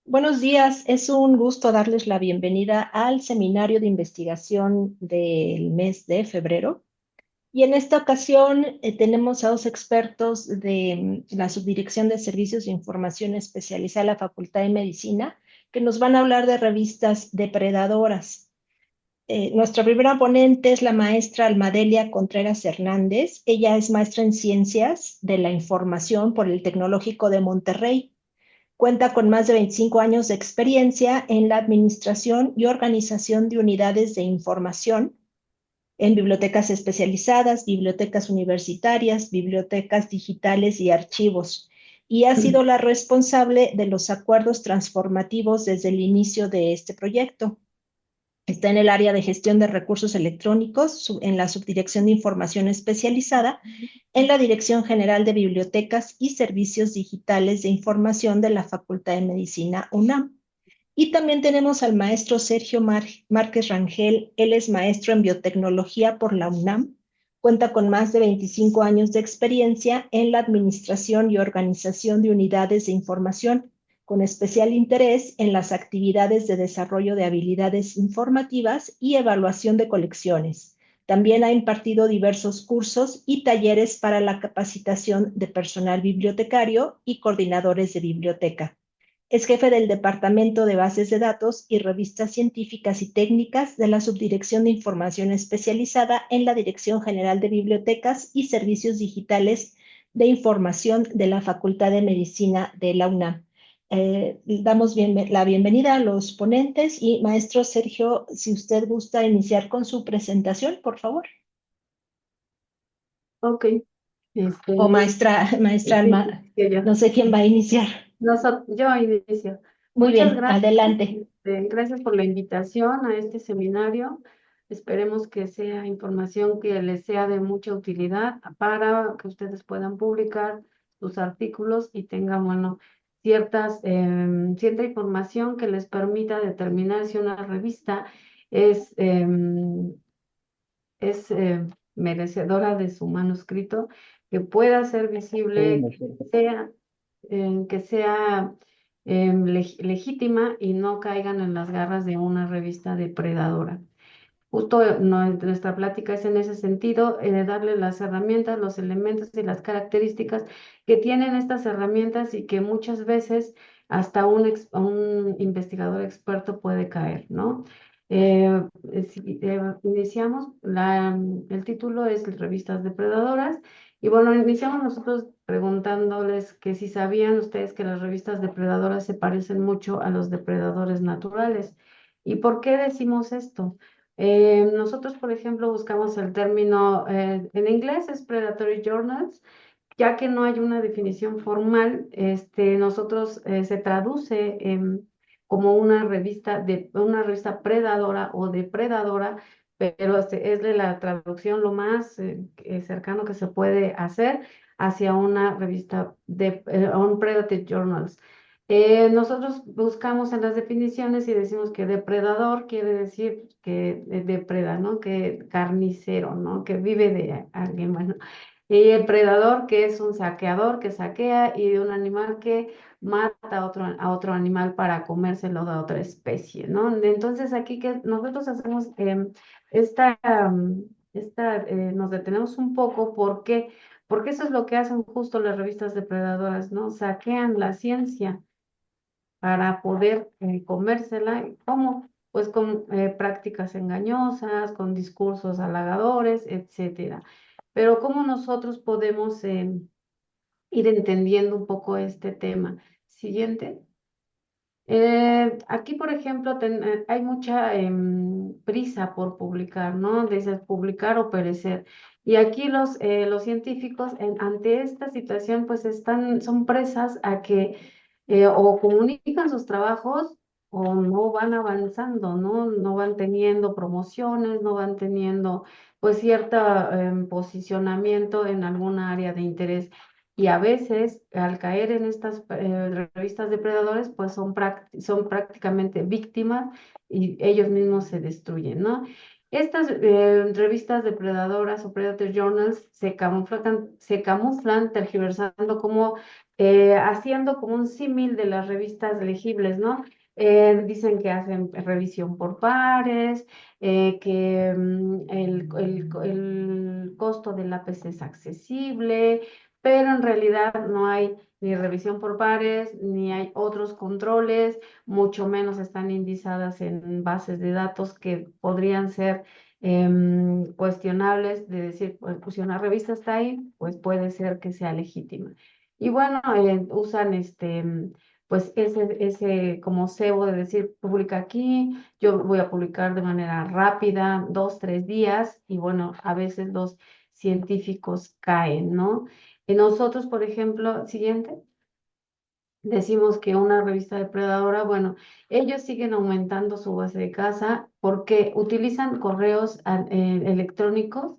Buenos días, es un gusto darles la bienvenida al seminario de investigación del mes de febrero. Y en esta ocasión tenemos a dos expertos de la Subdirección de Servicios de Información Especializada de la Facultad de Medicina que nos van a hablar de revistas depredadoras. Nuestra primera ponente es la maestra Almadelia Contreras Hernández. Ella es maestra en Ciencias de la Información por el Tecnológico de Monterrey. Cuenta con más de 25 años de experiencia en la administración y organización de unidades de información en bibliotecas especializadas, bibliotecas universitarias, bibliotecas digitales y archivos, y ha sido la responsable de los acuerdos transformativos desde el inicio de este proyecto. Está en el área de gestión de recursos electrónicos, en la Subdirección de Información Especializada, en la Dirección General de Bibliotecas y Servicios Digitales de Información de la Facultad de Medicina UNAM. Y también tenemos al maestro Sergio Márquez Rangel. Él es maestro en biotecnología por la UNAM. Cuenta con más de 25 años de experiencia en la administración y organización de unidades de información, con especial interés en las actividades de desarrollo de habilidades informativas y evaluación de colecciones. También ha impartido diversos cursos y talleres para la capacitación de personal bibliotecario y coordinadores de biblioteca. Es jefe del Departamento de Bases de Datos y Revistas Científicas y Técnicas de la Subdirección de Información Especializada en la Dirección General de Bibliotecas y Servicios Digitales de Información de la Facultad de Medicina de la UNAM. Damos la bienvenida a los ponentes y maestro Sergio, si usted gusta iniciar con su presentación, por favor. Ok, O este, maestra Alma, sí, que yo. no sé quién va a iniciar. Yo inicio. Muy Muchas bien, gracias. adelante. Gracias por la invitación a este seminario. Esperemos que sea información que les sea de mucha utilidad para que ustedes puedan publicar sus artículos y tengan, bueno, cierta información que les permita determinar si una revista es, es merecedora de su manuscrito, que pueda ser visible, que sea legítima y no caigan en las garras de una revista depredadora. Justo nuestra plática es en ese sentido, darle las herramientas, los elementos y las características que tienen estas herramientas y que muchas veces hasta un investigador experto puede caer, ¿no? Iniciamos, el título es Revistas Depredadoras y bueno, iniciamos nosotros preguntándoles que si sabían ustedes que las revistas depredadoras se parecen mucho a los depredadores naturales. ¿Y por qué decimos esto? Nosotros, por ejemplo, buscamos el término, en inglés es Predatory Journals, ya que no hay una definición formal, nosotros se traduce como una revista predadora o depredadora, pero es de la traducción lo más cercano que se puede hacer hacia una revista un Predatory Journals. Nosotros buscamos en las definiciones y decimos que depredador quiere decir que depreda, ¿no? Que carnicero, ¿no? Que vive de alguien, bueno. Y el predador, que es un saqueador que saquea, y de un animal que mata a otro animal para comérselo de otra especie, ¿no? Entonces aquí que nosotros hacemos nos detenemos un poco porque eso es lo que hacen justo las revistas depredadoras, ¿no? Saquean la ciencia para poder comérsela. ¿Cómo? Pues con prácticas engañosas, con discursos halagadores, etcétera. Pero ¿cómo nosotros podemos ir entendiendo un poco este tema? Siguiente. Aquí, por ejemplo, hay mucha prisa por publicar, ¿no? Desde publicar o perecer. Y aquí los científicos, ante esta situación, pues son presas a que o comunican sus trabajos o no van avanzando, ¿no? No van teniendo promociones, no van teniendo, pues, cierto posicionamiento en alguna área de interés. Y a veces, al caer en estas revistas depredadores, pues son prácticamente víctimas y ellos mismos se destruyen, ¿no? Estas revistas depredadoras o predator journals se camuflan tergiversando como haciendo como un símil de las revistas legibles, ¿no? Dicen que hacen revisión por pares, que el costo del lápiz es accesible, pero en realidad no hay ni revisión por pares, ni hay otros controles, mucho menos están indizadas en bases de datos que podrían ser cuestionables de decir, pues si una revista está ahí, pues puede ser que sea legítima. Y bueno, usan pues ese como cebo de decir, publica aquí, yo voy a publicar de manera rápida, 2, 3 días, y bueno, a veces los científicos caen, ¿no? Y nosotros, por ejemplo, siguiente. Decimos que una revista depredadora, bueno, ellos siguen aumentando su base de casa porque utilizan correos electrónicos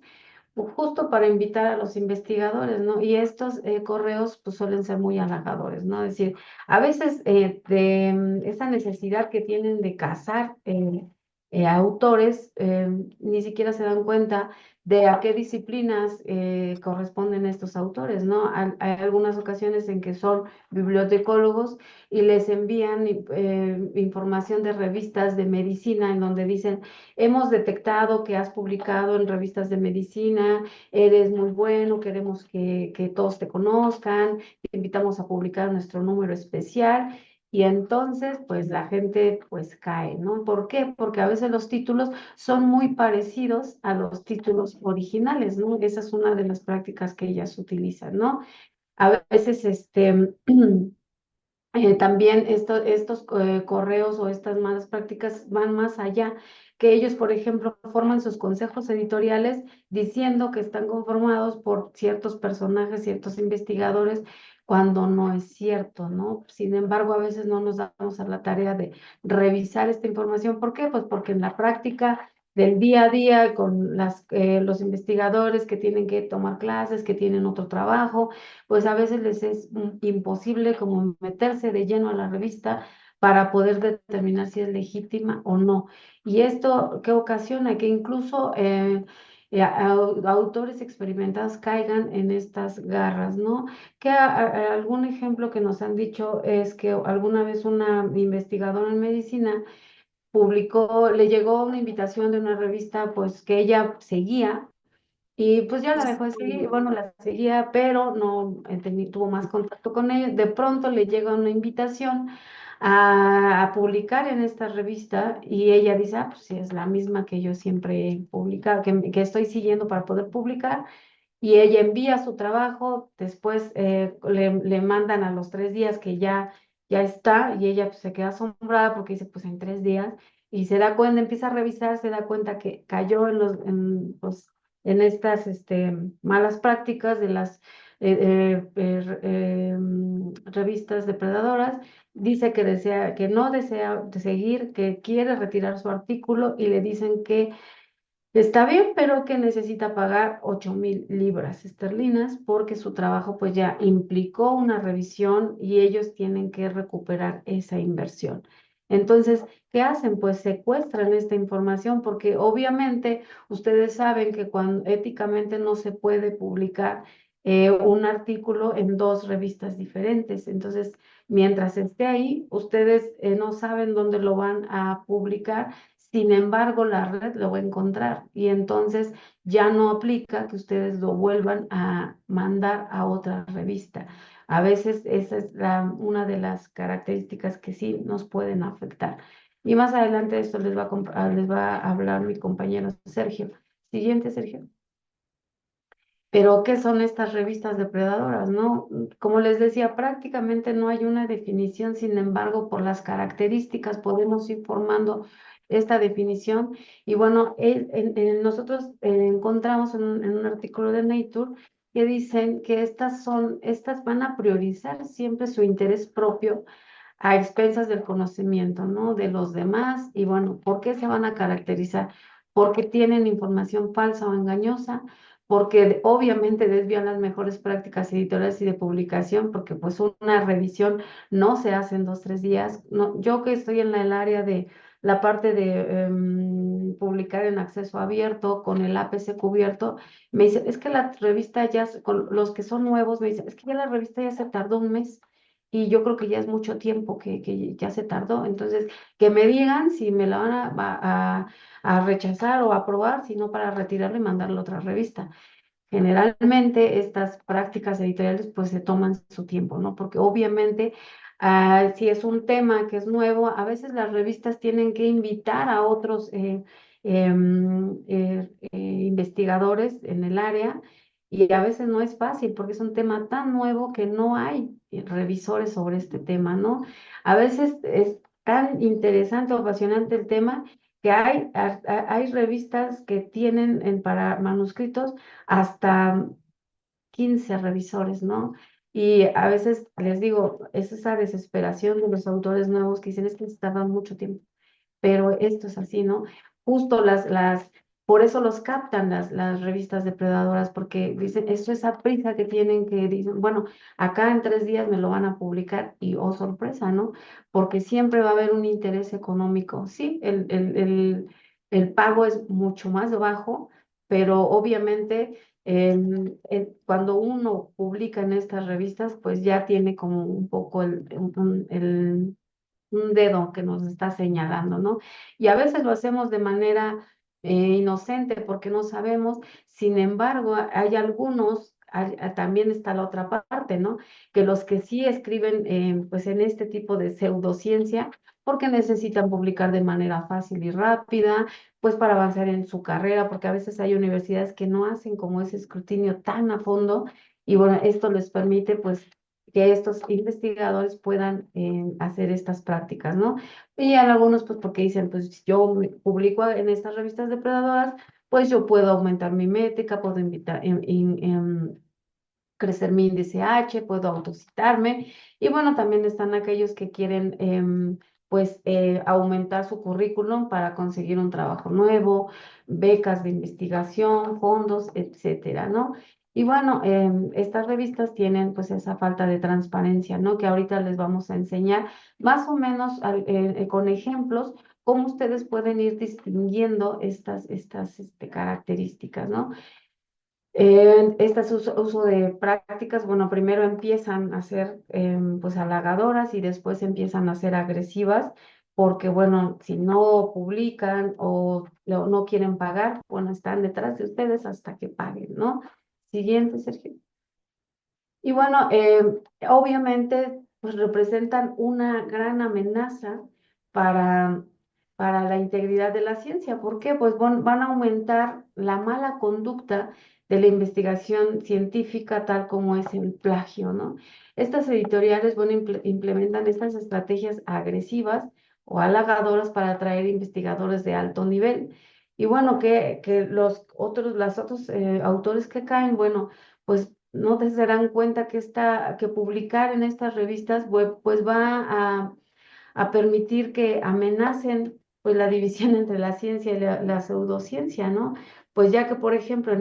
justo para invitar a los investigadores, ¿no? Y estos correos pues suelen ser muy halagadores, ¿no? Es decir, a veces esa necesidad que tienen de cazar autores, ni siquiera se dan cuenta de a qué disciplinas corresponden estos autores, ¿no? Hay algunas ocasiones en que son bibliotecólogos y les envían información de revistas de medicina en donde dicen, hemos detectado que has publicado en revistas de medicina, eres muy bueno, queremos que todos te conozcan, te invitamos a publicar nuestro número especial. Y entonces, pues la gente pues cae, ¿no? ¿Por qué? Porque a veces los títulos son muy parecidos a los títulos originales, ¿no? Esa es una de las prácticas que ellas utilizan, ¿no? A veces, también estos correos o estas malas prácticas van más allá, que ellos, por ejemplo, forman sus consejos editoriales diciendo que están conformados por ciertos personajes, ciertos investigadores, cuando no es cierto, ¿no? Sin embargo, a veces no nos damos a la tarea de revisar esta información. ¿Por qué? Pues porque en la práctica del día a día con los investigadores que tienen que tomar clases, que tienen otro trabajo, pues a veces les es imposible como meterse de lleno a la revista para poder determinar si es legítima o no. Y esto que ocasiona que incluso autores experimentados caigan en estas garras, ¿no? Que algún ejemplo que nos han dicho es que alguna vez una investigadora en medicina publicó, le llegó una invitación de una revista pues que ella seguía y pues ya la dejó de seguir, bueno, la seguía, pero no tuvo más contacto con ella. De pronto le llega una invitación a publicar en esta revista y ella dice, ah, pues sí, es la misma que yo siempre he publicado, que estoy siguiendo para poder publicar. Y ella envía su trabajo, después le mandan a los 3 días que ya está y ella pues, se queda asombrada porque dice, pues en 3 días. Y se da cuenta, empieza a revisar, se da cuenta que cayó en estas malas prácticas de las revistas depredadoras. Dice que que no desea seguir, que quiere retirar su artículo y le dicen que está bien, pero que necesita pagar 8,000 libras esterlinas porque su trabajo pues ya implicó una revisión y ellos tienen que recuperar esa inversión. Entonces, ¿qué hacen? Pues secuestran esta información porque obviamente ustedes saben que cuando éticamente no se puede publicar un artículo en dos revistas diferentes. Entonces, mientras esté ahí, ustedes no saben dónde lo van a publicar. Sin embargo, la red lo va a encontrar y entonces ya no aplica que ustedes lo vuelvan a mandar a otra revista. A veces esa es una de las características que sí nos pueden afectar. Y más adelante esto les va a hablar mi compañero Sergio. Siguiente, Sergio. Pero, ¿qué son estas revistas depredadoras, no? Como les decía, prácticamente no hay una definición, sin embargo, por las características podemos ir formando esta definición. Y bueno, nosotros encontramos en un artículo de Nature que dicen que estas van a priorizar siempre su interés propio a expensas del conocimiento, ¿no? De los demás. Y bueno, ¿por qué se van a caracterizar? Porque tienen información falsa o engañosa, porque obviamente desvían las mejores prácticas editoriales y de publicación, porque pues una revisión no se hace en 2, 3 días. No, yo que estoy en el área de la parte de publicar en acceso abierto con el APC cubierto, me dicen, es que la revista ya, con los que son nuevos, me dicen, es que ya la revista ya se tardó un mes. Y yo creo que ya es mucho tiempo que ya se tardó. Entonces, que me digan si me la van a rechazar o aprobar, sino para retirarla y mandarla a otra revista. Generalmente estas prácticas editoriales pues se toman su tiempo, ¿no? Porque obviamente si es un tema que es nuevo, a veces las revistas tienen que invitar a otros investigadores en el área y a veces no es fácil porque es un tema tan nuevo que no hay revisores sobre este tema, ¿no? A veces es tan interesante o apasionante el tema que hay revistas que tienen para manuscritos hasta 15 revisores, ¿no? Y a veces les digo, es esa desesperación de los autores nuevos que dicen es que se tardan mucho tiempo, pero esto es así, ¿no? Justo por eso los captan las revistas depredadoras, porque dicen, esto es a prisa que tienen, que dicen, bueno, acá en 3 días me lo van a publicar y, oh, sorpresa, ¿no? Porque siempre va a haber un interés económico, sí, el pago es mucho más bajo, pero obviamente cuando uno publica en estas revistas, pues ya tiene como un poco un dedo que nos está señalando, ¿no? Y a veces lo hacemos de manera inocente porque no sabemos, sin embargo, hay algunos, también está la otra parte, ¿no? Que los que sí escriben pues en este tipo de pseudociencia, porque necesitan publicar de manera fácil y rápida, pues para avanzar en su carrera, porque a veces hay universidades que no hacen como ese escrutinio tan a fondo, y bueno, esto les permite pues que estos investigadores puedan hacer estas prácticas, ¿no? Y hay algunos, pues, porque dicen, pues, si yo publico en estas revistas depredadoras, pues yo puedo aumentar mi métrica, puedo crecer mi índice H, puedo autocitarme. Y bueno, también están aquellos que quieren, pues, aumentar su currículum para conseguir un trabajo nuevo, becas de investigación, fondos, etcétera, ¿no? Y bueno, estas revistas tienen pues esa falta de transparencia, ¿no? Que ahorita les vamos a enseñar más o menos con ejemplos cómo ustedes pueden ir distinguiendo estas características, ¿no? Este uso de prácticas, bueno, primero empiezan a ser pues halagadoras y después empiezan a ser agresivas porque, bueno, si no publican o no quieren pagar, bueno, están detrás de ustedes hasta que paguen, ¿no? Siguiente, Sergio. Y bueno, obviamente, pues representan una gran amenaza para, para la integridad de la ciencia. ¿Por qué? Pues van a aumentar la mala conducta de la investigación científica, tal como es el plagio, ¿no? Estas editoriales, bueno, implementan estas estrategias agresivas o halagadoras para atraer investigadores de alto nivel. Y bueno, que las otros autores que caen, bueno, pues no te se dan cuenta que publicar en estas revistas web pues va a permitir que amenacen pues la división entre la ciencia y la pseudociencia, ¿no? Pues ya que, por ejemplo,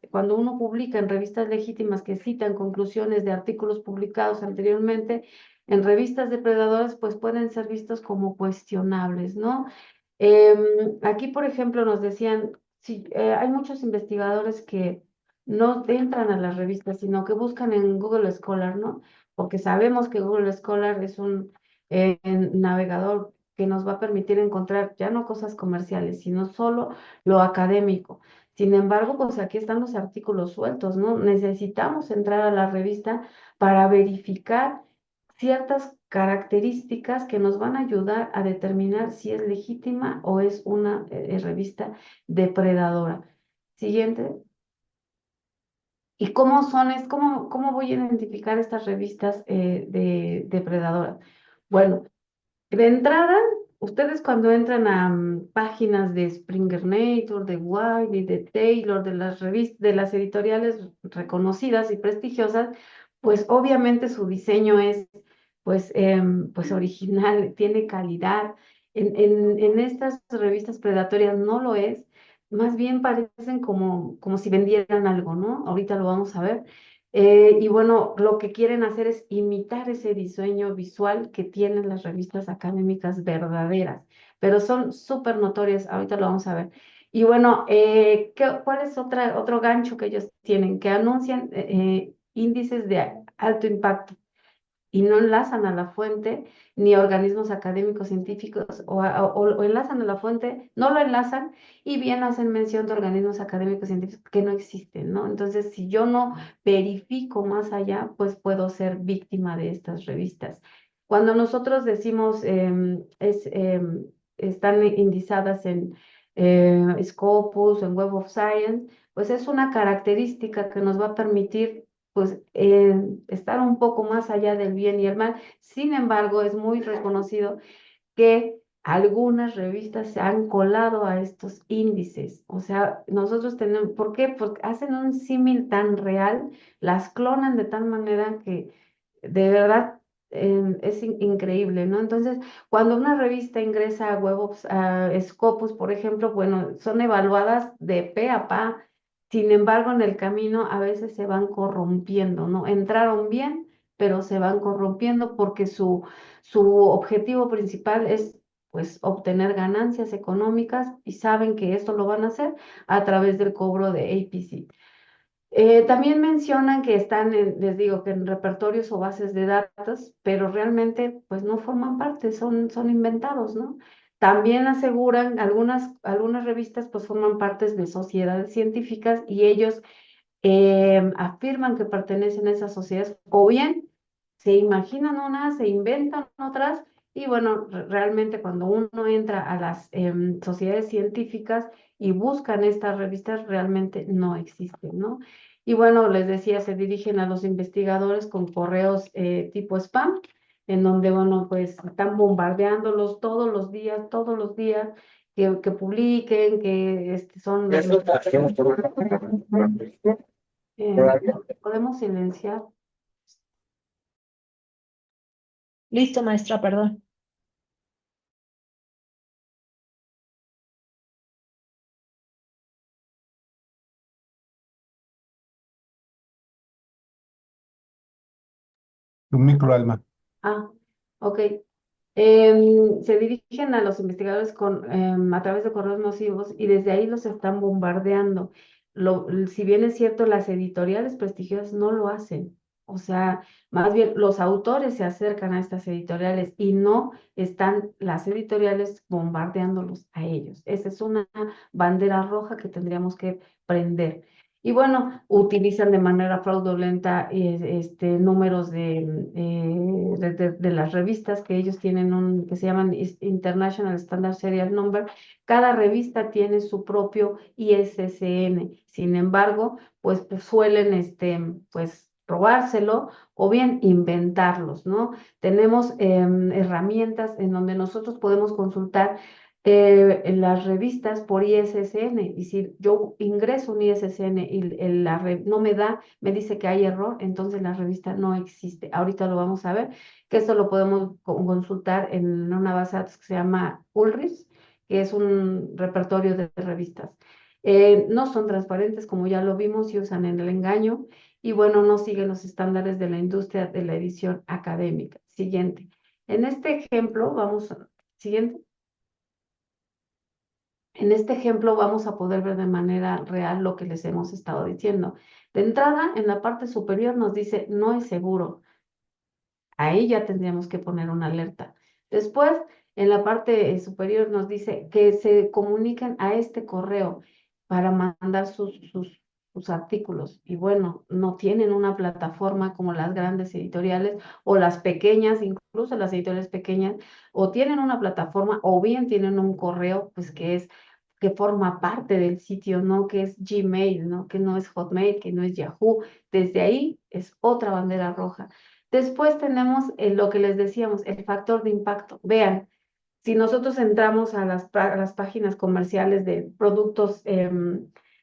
cuando uno publica en revistas legítimas que citan conclusiones de artículos publicados anteriormente, en revistas depredadoras, pues pueden ser vistos como cuestionables, ¿no? Aquí, por ejemplo, nos decían, sí, hay muchos investigadores que no entran a las revistas, sino que buscan en Google Scholar, ¿no? Porque sabemos que Google Scholar es un navegador que nos va a permitir encontrar ya no cosas comerciales, sino solo lo académico. Sin embargo, pues aquí están los artículos sueltos, ¿no? Necesitamos entrar a la revista para verificar ciertas características que nos van a ayudar a determinar si es legítima o es una revista depredadora. Siguiente. ¿Y cómo son? ¿Cómo voy a identificar estas revistas depredadoras? Bueno, de entrada, ustedes cuando entran a páginas de Springer Nature, de Wiley, de Taylor, de las revistas, de las editoriales reconocidas y prestigiosas, pues obviamente su diseño es pues original, tiene calidad. En estas revistas predatorias no lo es, más bien parecen como si vendieran algo, ¿no? Ahorita lo vamos a ver. Y bueno, lo que quieren hacer es imitar ese diseño visual que tienen las revistas académicas verdaderas. pero son súper notorias, ahorita lo vamos a ver. Y bueno, ¿cuál es otro gancho que ellos tienen? Que anuncian índices de alto impacto y no enlazan a la fuente ni a organismos académicos científicos o enlazan a la fuente, no lo enlazan y bien hacen mención de organismos académicos científicos que no existen, ¿no? Entonces, si yo no verifico más allá, pues puedo ser víctima de estas revistas. Cuando nosotros decimos están indizadas en Scopus, en Web of Science, pues es una característica que nos va a permitir pues estar un poco más allá del bien y el mal. Sin embargo, es muy reconocido que algunas revistas se han colado a estos índices. O sea, nosotros tenemos, ¿por qué? Porque hacen un símil tan real, las clonan de tal manera que de verdad es increíble, ¿no? Entonces, cuando una revista ingresa a a Scopus, por ejemplo, bueno, son evaluadas de pe a pa. Sin embargo, en el camino a veces se van corrompiendo, ¿no? Entraron bien, pero se van corrompiendo porque su objetivo principal es pues obtener ganancias económicas y saben que esto lo van a hacer a través del cobro de APC. También mencionan que están, les digo, que en repertorios o bases de datos, pero realmente pues no forman parte, son inventados, ¿no? También aseguran, algunas revistas pues forman partes de sociedades científicas y ellos afirman que pertenecen a esas sociedades o bien se imaginan unas, se inventan otras y bueno, realmente cuando uno entra a las sociedades científicas y buscan estas revistas, realmente no existen, ¿no? Y bueno, les decía, se dirigen a los investigadores con correos tipo spam, en donde, bueno, pues están bombardeándolos todos los días, que publiquen, que son los... Eh, podemos silenciar. Listo, maestra, perdón. Tu micro, Alma. Ah, ok. Se dirigen a los investigadores a través de correos masivos y desde ahí los están bombardeando. Si bien es cierto, las editoriales prestigiosas no lo hacen. O sea, más bien los autores se acercan a estas editoriales y no están las editoriales bombardeándolos a ellos. Esa es una bandera roja que tendríamos que prender. Y bueno, utilizan de manera fraudulenta números de las revistas que ellos tienen que se llaman International Standard Serial Number. Cada revista tiene su propio ISSN. Sin embargo, pues suelen pues robárselo o bien inventarlos, ¿no? Tenemos herramientas en donde nosotros podemos consultar en las revistas por ISSN, es decir, yo ingreso un ISSN y no me da, me dice que hay error, entonces la revista no existe. Ahorita lo vamos a ver, que esto lo podemos consultar en una base de datos que se llama Ulrich, que es un repertorio de revistas. No son transparentes, como ya lo vimos, y usan en el engaño, y bueno, no siguen los estándares de la industria de la edición académica. Siguiente. En este ejemplo, siguiente. En este ejemplo vamos a poder ver de manera real lo que les hemos estado diciendo. De entrada, en la parte superior nos dice no es seguro. Ahí ya tendríamos que poner una alerta. Después, en la parte superior nos dice que se comuniquen a este correo para mandar sus artículos. Y bueno, no tienen una plataforma como las grandes editoriales o las pequeñas, incluso las editoriales pequeñas, o tienen una plataforma o bien tienen un correo, pues que forma parte del sitio, ¿no? Que es Gmail, ¿no? Que no es Hotmail, que no es Yahoo. Desde ahí es otra bandera roja. Después tenemos lo que les decíamos, el factor de impacto. Vean, si nosotros entramos a las páginas comerciales de productos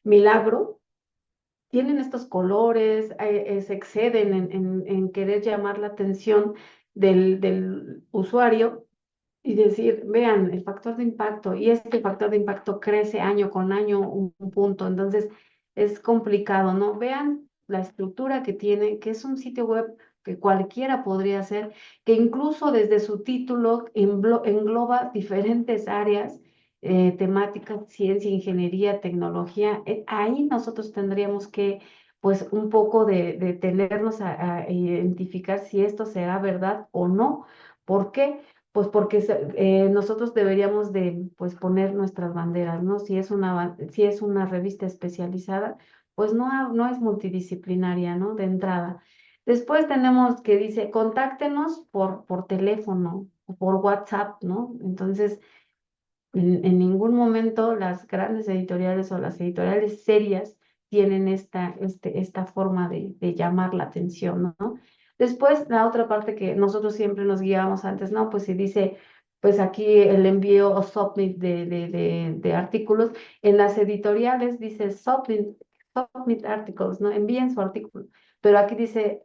Milagro, tienen estos colores, se exceden en querer llamar la atención del usuario y decir, vean, el factor de impacto, y este factor de impacto crece año con año un punto, entonces es complicado, ¿no? Vean la estructura que tiene, que es un sitio web que cualquiera podría hacer, que incluso desde su título engloba diferentes áreas temáticas, ciencia, ingeniería, tecnología. Ahí nosotros tendríamos que, pues, un poco de detenernos a identificar si esto será verdad o no. ¿Por qué? Pues porque nosotros deberíamos de, pues, poner nuestras banderas, ¿no? Si es una revista especializada, pues no es multidisciplinaria, ¿no? De entrada. Después tenemos que dice, contáctenos por teléfono o por WhatsApp, ¿no? Entonces, en ningún momento las grandes editoriales o las editoriales serias tienen esta forma de llamar la atención, ¿no? Después, la otra parte que nosotros siempre nos guiábamos antes, ¿no? Pues si dice, pues aquí el envío o submit de artículos, en las editoriales dice submit articles, ¿no? Envíen su artículo, pero aquí dice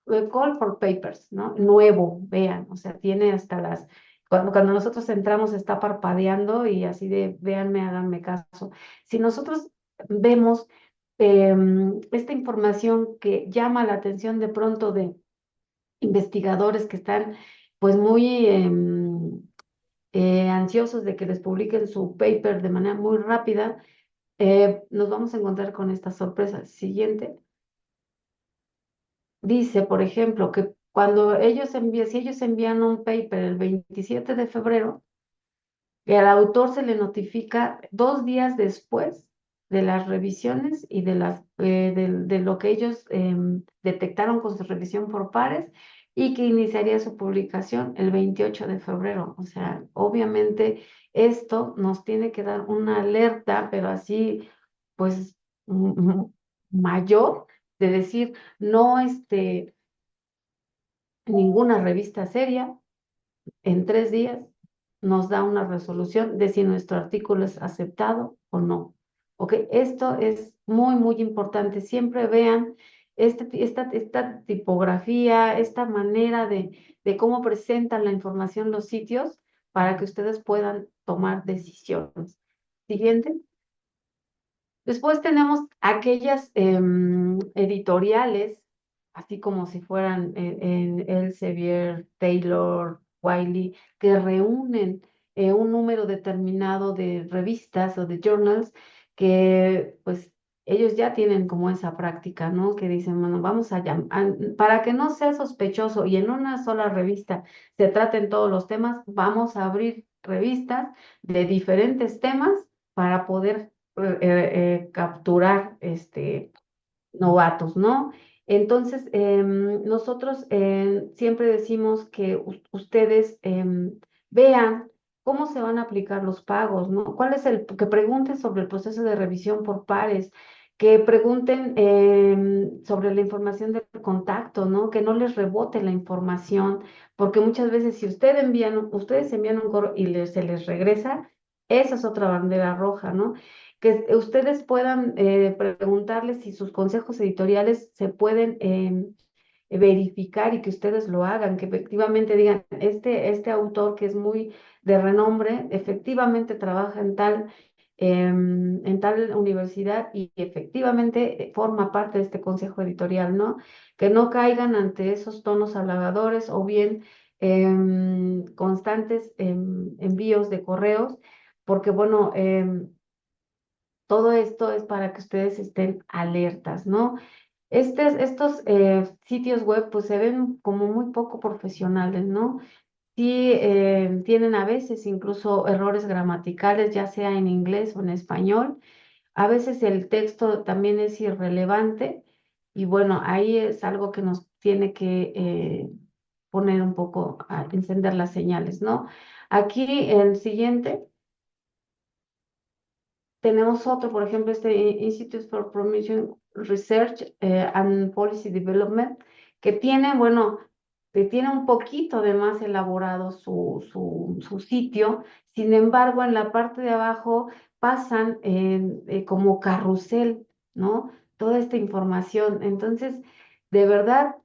call for papers, ¿no? Nuevo, vean, o sea, tiene hasta cuando nosotros entramos está parpadeando y así de, véanme, háganme caso. Si nosotros vemos esta información que llama la atención de pronto de investigadores que están pues muy ansiosos de que les publiquen su paper de manera muy rápida, nos vamos a encontrar con esta sorpresa. Siguiente. Dice, por ejemplo, que cuando si ellos envían un paper el 27 de febrero, que al autor se le notifica 2 días después de las revisiones y de lo que ellos detectaron con su revisión por pares y que iniciaría su publicación el 28 de febrero. O sea, obviamente esto nos tiene que dar una alerta, pero así, pues, mayor, de decir, no, ninguna revista seria en 3 días nos da una resolución de si nuestro artículo es aceptado o no. ¿Ok? Esto es muy, muy importante. Siempre vean esta tipografía, esta manera de cómo presentan la información los sitios para que ustedes puedan tomar decisiones. Siguiente. Después tenemos aquellas editoriales, así como si fueran en Elsevier, Taylor, Wiley, que reúnen un número determinado de revistas o de journals que pues ellos ya tienen como esa práctica, ¿no? Que dicen, bueno, vamos a llamar, para que no sea sospechoso y en una sola revista se traten todos los temas, vamos a abrir revistas de diferentes temas para poder capturar novatos, ¿no? Entonces, nosotros siempre decimos que ustedes vean cómo se van a aplicar los pagos, ¿no? Que pregunten sobre el proceso de revisión por pares, que pregunten sobre la información del contacto, ¿no? Que no les rebote la información, porque muchas veces si ustedes envían un correo y se les regresa, esa es otra bandera roja, ¿no? Que ustedes puedan preguntarles si sus consejos editoriales se pueden verificar y que ustedes lo hagan, que efectivamente digan, este autor que es muy de renombre, efectivamente trabaja en tal universidad y efectivamente forma parte de este consejo editorial, ¿no? Que no caigan ante esos tonos halagadores o bien constantes envíos de correos, porque bueno, todo esto es para que ustedes estén alertas, ¿no? Estos sitios web pues se ven como muy poco profesionales, ¿no? Sí, tienen a veces incluso errores gramaticales, ya sea en inglés o en español. A veces el texto también es irrelevante y bueno, ahí es algo que nos tiene que poner un poco a encender las señales, ¿no? Aquí el siguiente. Tenemos otro, por ejemplo, Institute for Promotion Research and Policy Development, que tiene, bueno, que tiene un poquito de más elaborado su sitio. Sin embargo, en la parte de abajo pasan como carrusel, ¿no? Toda esta información. Entonces, de verdad,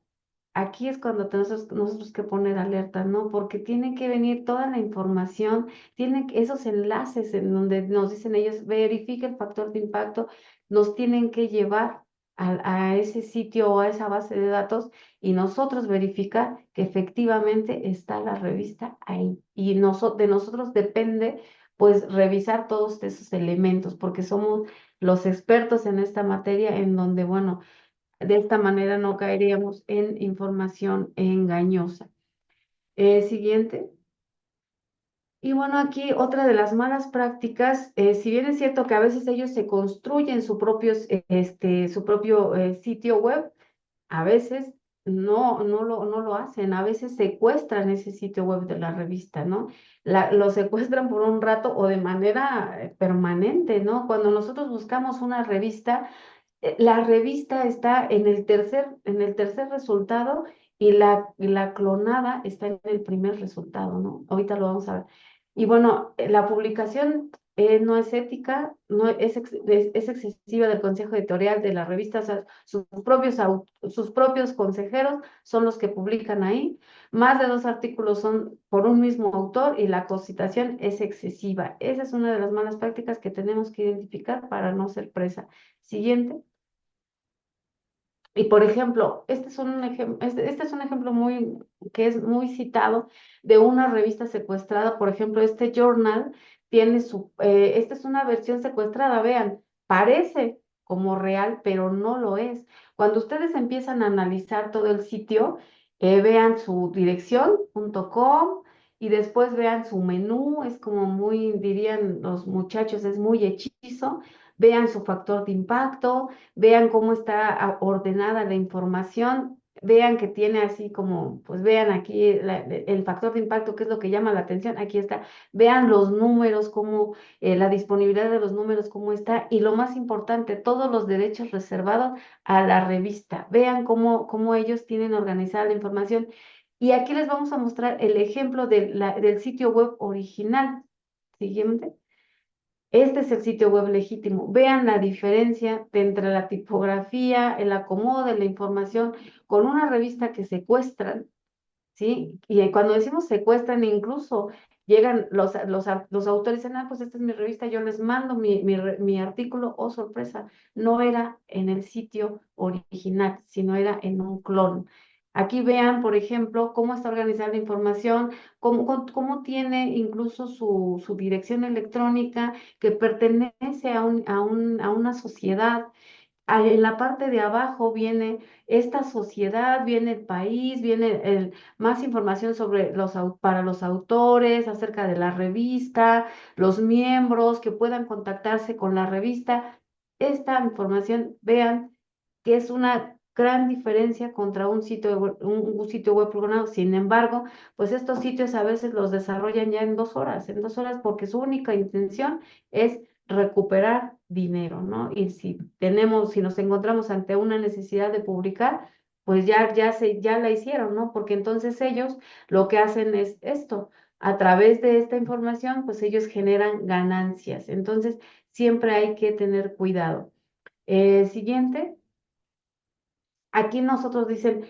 aquí es cuando tenemos nosotros que poner alerta, ¿no? Porque tiene que venir toda la información, tienen esos enlaces en donde nos dicen ellos, verifica el factor de impacto, nos tienen que llevar a ese sitio o a esa base de datos y nosotros verificar que efectivamente está la revista ahí. Y de nosotros depende pues revisar todos esos elementos, porque somos los expertos en esta materia, en donde, bueno, de esta manera no caeríamos en información engañosa. Siguiente. Y bueno, aquí otra de las malas prácticas, si bien es cierto que a veces ellos se construyen su propio sitio web, a veces no lo hacen, a veces secuestran ese sitio web de la revista, ¿no? Lo secuestran por un rato o de manera permanente, ¿no? Cuando nosotros buscamos una revista, la revista está en el tercer resultado y la clonada está en el primer resultado, ¿no? Ahorita lo vamos a ver. Y bueno, la publicación no es ética, no es excesiva del consejo editorial de la revista, o sea, sus propios consejeros son los que publican ahí. Más de 2 artículos son por un mismo autor y la cocitación es excesiva. Esa es una de las malas prácticas que tenemos que identificar para no ser presa. Siguiente. Y por ejemplo, este es un ejemplo que es muy citado de una revista secuestrada. Por ejemplo, este journal esta es una versión secuestrada, vean, parece como real, pero no lo es. Cuando ustedes empiezan a analizar todo el sitio, vean su dirección.com y después vean su menú, es como muy, dirían los muchachos, es muy hechizo. Vean su factor de impacto, vean cómo está ordenada la información, vean que tiene así como, pues vean aquí el factor de impacto, que es lo que llama la atención, aquí está, vean los números, cómo la disponibilidad de los números, cómo está, y lo más importante, todos los derechos reservados a la revista, vean cómo ellos tienen organizada la información. Y aquí les vamos a mostrar el ejemplo del sitio web original. Siguiente. Este es el sitio web legítimo. Vean la diferencia entre la tipografía, el acomodo de la información con una revista que secuestran, ¿sí? Y cuando decimos secuestran, incluso llegan los autores y dicen, ah, pues esta es mi revista, yo les mando mi artículo, oh sorpresa, no era en el sitio original, sino era en un clon. Aquí vean, por ejemplo, cómo está organizada la información, cómo tiene incluso su dirección electrónica que pertenece a una sociedad. En la parte de abajo viene esta sociedad, viene el país, viene más información sobre para los autores, acerca de la revista, los miembros que puedan contactarse con la revista. Esta información, vean que es una gran diferencia contra un sitio web programado. Sin embargo, pues estos sitios a veces los desarrollan ya en 2 horas, porque su única intención es recuperar dinero, ¿no? Y si nos encontramos ante una necesidad de publicar, pues ya la hicieron, ¿no? Porque entonces ellos lo que hacen es esto. A través de esta información, pues ellos generan ganancias. Entonces, siempre hay que tener cuidado. Siguiente. Aquí nosotros dicen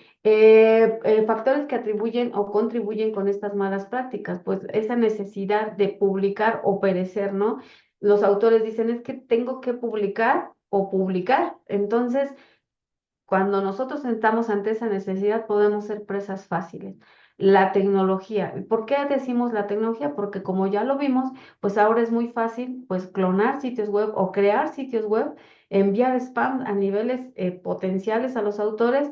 factores que atribuyen o contribuyen con estas malas prácticas, pues esa necesidad de publicar o perecer, ¿no? Los autores dicen es que tengo que publicar o publicar. Entonces, cuando nosotros estamos ante esa necesidad, podemos ser presas fáciles. La tecnología. ¿Por qué decimos la tecnología? Porque como ya lo vimos, pues ahora es muy fácil, pues clonar sitios web o crear sitios web, enviar spam a niveles potenciales a los autores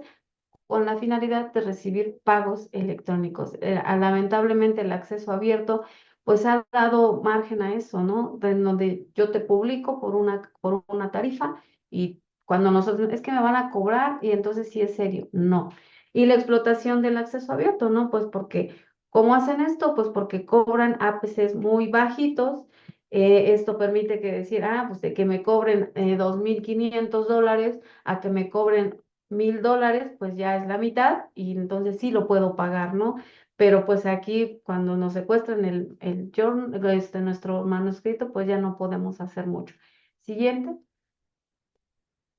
con la finalidad de recibir pagos electrónicos. Lamentablemente el acceso abierto pues ha dado margen a eso, ¿no? De donde yo te publico por una tarifa y cuando nosotros, es que me van a cobrar y entonces sí es serio, no. Y la explotación del acceso abierto, ¿no? Pues porque, ¿cómo hacen esto? Pues porque cobran APCs muy bajitos. Esto permite que decir, ah, pues de que me cobren $2,500 a que me cobren $1,000, pues ya es la mitad y entonces sí lo puedo pagar, ¿no? Pero pues aquí cuando nos secuestran nuestro manuscrito, pues ya no podemos hacer mucho. Siguiente.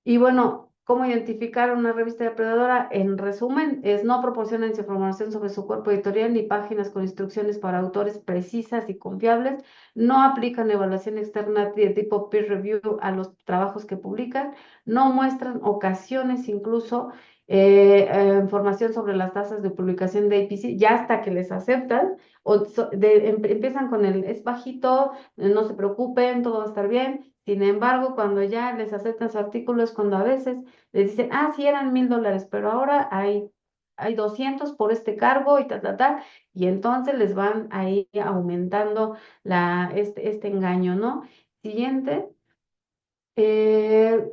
Y bueno, ¿Cómo identificar una revista depredadora? En resumen, es no proporcionan información sobre su cuerpo editorial ni páginas con instrucciones para autores precisas y confiables, no aplican evaluación externa de tipo peer review a los trabajos que publican, no muestran ocasiones incluso información sobre las tasas de publicación de APC, ya hasta que les aceptan, empiezan con el es bajito, no se preocupen, todo va a estar bien. Sin embargo, cuando ya les aceptan su artículo es cuando a veces les dicen, ah, sí, eran $1000, pero ahora hay 200 por este cargo y y entonces les van ahí aumentando este engaño, ¿no? Siguiente. Eh,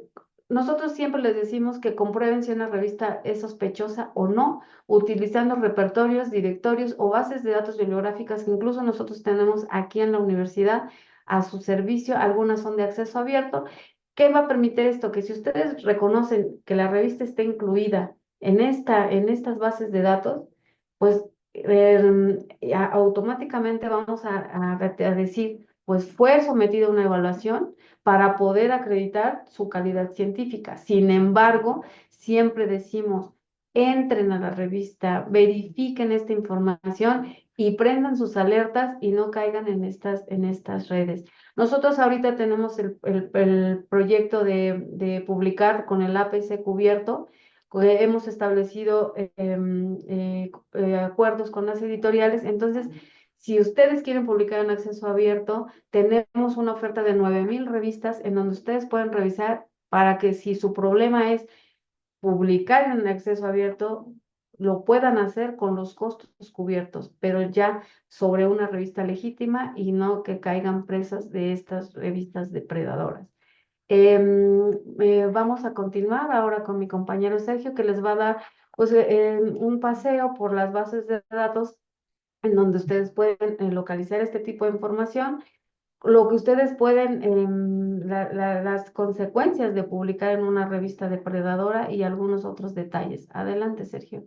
Nosotros siempre les decimos que comprueben si una revista es sospechosa o no, utilizando repertorios, directorios o bases de datos bibliográficas que incluso nosotros tenemos aquí en la universidad a su servicio. Algunas son de acceso abierto. ¿Qué va a permitir esto? Que si ustedes reconocen que la revista está incluida en estas bases de datos, pues automáticamente vamos a decir, pues fue sometido a una evaluación para poder acreditar su calidad científica. Sin embargo, siempre decimos, entren a la revista, verifiquen esta información y prendan sus alertas y no caigan en estas redes. Nosotros ahorita tenemos el proyecto de publicar con el APC cubierto. Hemos establecido acuerdos con las editoriales. Entonces, si ustedes quieren publicar en acceso abierto, tenemos una oferta de 9000 revistas en donde ustedes pueden revisar para que si su problema es publicar en acceso abierto, lo puedan hacer con los costos cubiertos, pero ya sobre una revista legítima y no que caigan presas de estas revistas depredadoras. Vamos a continuar ahora con mi compañero Sergio, que les va a dar pues, un paseo por las bases de datos en donde ustedes pueden localizar este tipo de información, lo que ustedes pueden, las consecuencias de publicar en una revista depredadora y algunos otros detalles. Adelante, Sergio.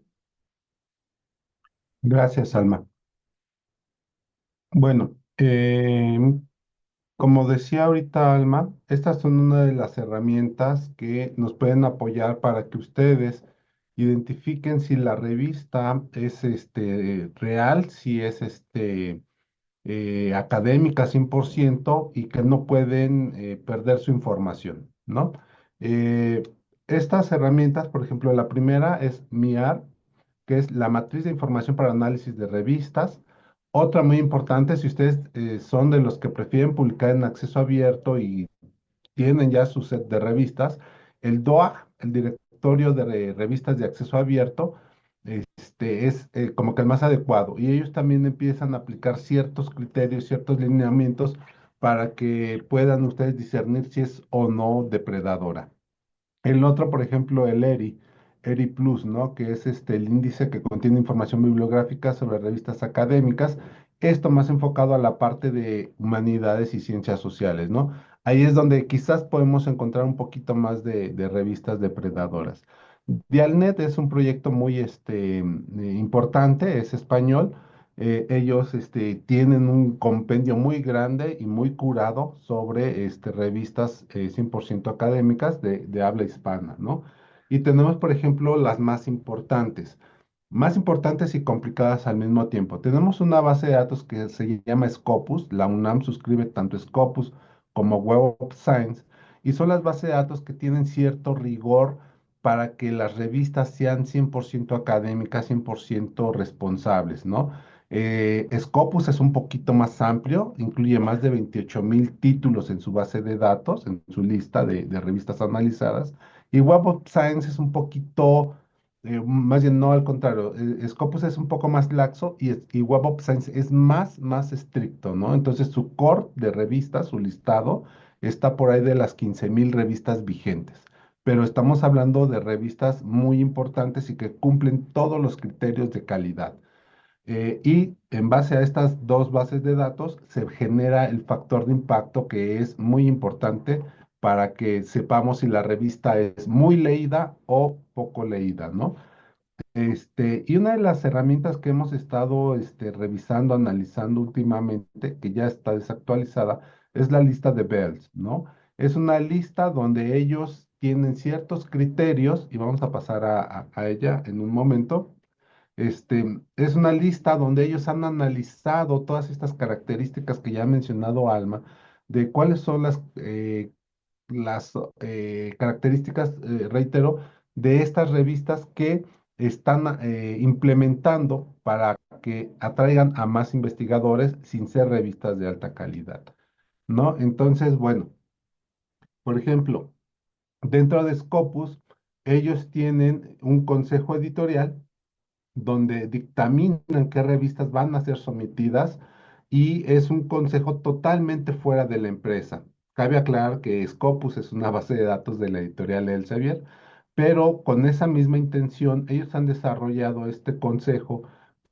Gracias, Alma. Bueno, como decía ahorita Alma, estas son una de las herramientas que nos pueden apoyar para que ustedes identifiquen si la revista es real, si es académica 100% y que no pueden perder su información, ¿no? Eh, Estas herramientas, por ejemplo, la primera es MIAR, que es la matriz de información para análisis de revistas. Otra muy importante, si ustedes son de los que prefieren publicar en acceso abierto y tienen ya su set de revistas, el DOAG, el Directorio de Revistas de Acceso Abierto, es como que el más adecuado. Y ellos también empiezan a aplicar ciertos criterios, ciertos lineamientos para que puedan ustedes discernir si es o no depredadora. El otro, por ejemplo, el ERI Plus, ¿no? Que es el índice que contiene información bibliográfica sobre revistas académicas, esto más enfocado a la parte de humanidades y ciencias sociales, ¿no? Ahí es donde quizás podemos encontrar un poquito más de revistas depredadoras. Dialnet es un proyecto muy importante, es español. Ellos tienen un compendio muy grande y muy curado sobre revistas 100% académicas de habla hispana, ¿no? Y tenemos, por ejemplo, las más importantes y complicadas al mismo tiempo. Tenemos una base de datos que se llama Scopus. La UNAM suscribe tanto Scopus como Web of Science, y son las bases de datos que tienen cierto rigor para que las revistas sean 100% académicas, 100% responsables, ¿no? Scopus es un poquito más amplio, incluye más de 28,000 títulos en su base de datos, en su lista de revistas analizadas. Y Web of Science es un poquito, más bien no al contrario, Scopus es un poco más laxo y Web of Science es más estricto, ¿no? Entonces su core de revistas, su listado, está por ahí de las 15,000 revistas vigentes. Pero estamos hablando de revistas muy importantes y que cumplen todos los criterios de calidad. Y en base a estas dos bases de datos se genera el factor de impacto que es muy importante para que sepamos si la revista es muy leída o poco leída, ¿no? Y una de las herramientas que hemos estado revisando, analizando últimamente, que ya está desactualizada, es la lista de Bells, ¿no? Es una lista donde ellos tienen ciertos criterios, y vamos a pasar a ella en un momento. Es una lista donde ellos han analizado todas estas características que ya ha mencionado Alma, de cuáles son las características, reitero, de estas revistas que están implementando para que atraigan a más investigadores sin ser revistas de alta calidad, ¿no? Entonces, bueno, por ejemplo, dentro de Scopus, ellos tienen un consejo editorial donde dictaminan qué revistas van a ser sometidas y es un consejo totalmente fuera de la empresa. Cabe aclarar que Scopus es una base de datos de la editorial Elsevier, pero con esa misma intención ellos han desarrollado este consejo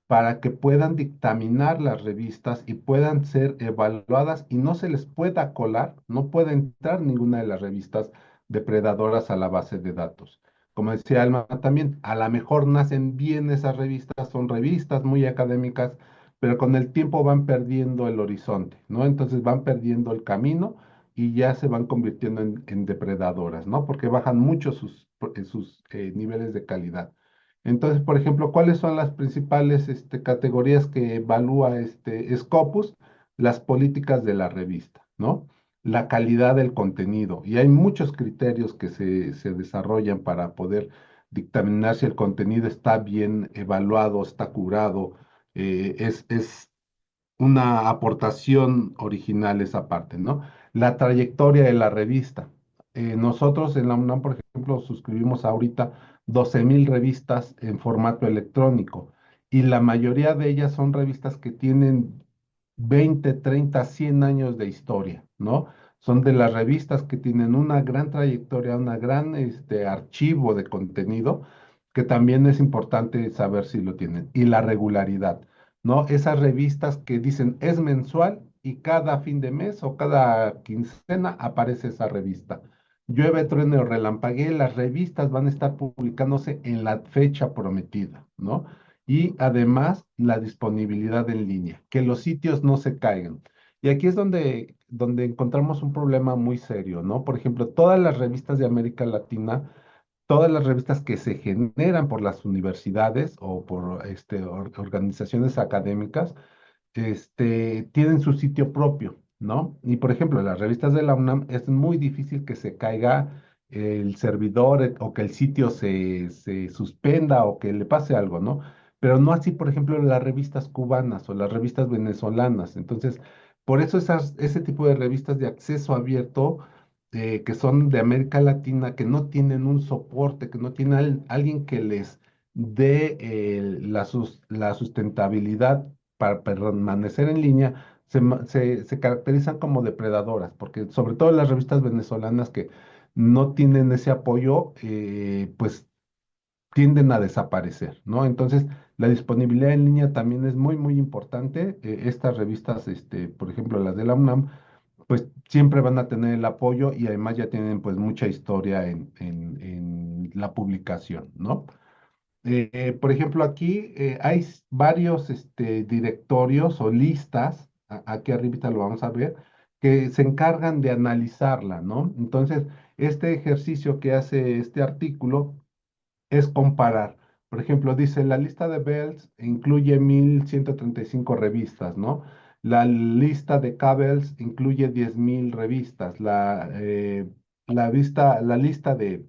para que puedan dictaminar las revistas y puedan ser evaluadas y no se les pueda colar, no puede entrar ninguna de las revistas depredadoras a la base de datos. Como decía Alma también, a lo mejor nacen bien esas revistas, son revistas muy académicas, pero con el tiempo van perdiendo el horizonte, ¿no? Entonces van perdiendo el camino y ya se van convirtiendo en depredadoras, ¿no? Porque bajan mucho sus niveles de calidad. Entonces, por ejemplo, ¿cuáles son las principales categorías que evalúa Scopus? Las políticas de la revista, ¿no? La calidad del contenido. Y hay muchos criterios que se desarrollan para poder dictaminar si el contenido está bien evaluado, está curado, es una aportación original esa parte, ¿no? La trayectoria de la revista. Nosotros en la UNAM, por ejemplo, suscribimos ahorita 12,000 revistas en formato electrónico y la mayoría de ellas son revistas que tienen 20, 30, 100 años de historia, ¿no? Son de las revistas que tienen una gran trayectoria, una gran archivo de contenido, que también es importante saber si lo tienen. Y la regularidad, ¿no? Esas revistas que dicen es mensual y cada fin de mes o cada quincena aparece esa revista. Llueve, truene o relampaguee, las revistas van a estar publicándose en la fecha prometida, ¿no? Y además la disponibilidad en línea, que los sitios no se caigan. Y aquí es donde encontramos un problema muy serio, ¿no? Por ejemplo, todas las revistas de América Latina, todas las revistas que se generan por las universidades o por organizaciones académicas, tienen su sitio propio, ¿no? Y por ejemplo, las revistas de la UNAM es muy difícil que se caiga el servidor o que el sitio se suspenda o que le pase algo, ¿no? Pero no así, por ejemplo, las revistas cubanas o las revistas venezolanas. Entonces, por eso ese tipo de revistas de acceso abierto, que son de América Latina, que no tienen un soporte, que no tienen alguien que les dé la sustentabilidad para permanecer en línea, se caracterizan como depredadoras, porque sobre todo las revistas venezolanas que no tienen ese apoyo, pues tienden a desaparecer, ¿no? Entonces, la disponibilidad en línea también es muy, muy importante. Estas revistas, por ejemplo, las de la UNAM, pues siempre van a tener el apoyo y además ya tienen pues mucha historia en la publicación, ¿no? Por ejemplo, aquí hay varios directorios o listas, aquí arribita lo vamos a ver, que se encargan de analizarla, ¿no? Entonces, este ejercicio que hace este artículo es comparar. Por ejemplo, dice, la lista de Bells incluye 1,135 revistas, ¿no? La lista de Cabells incluye 10,000 revistas. La lista de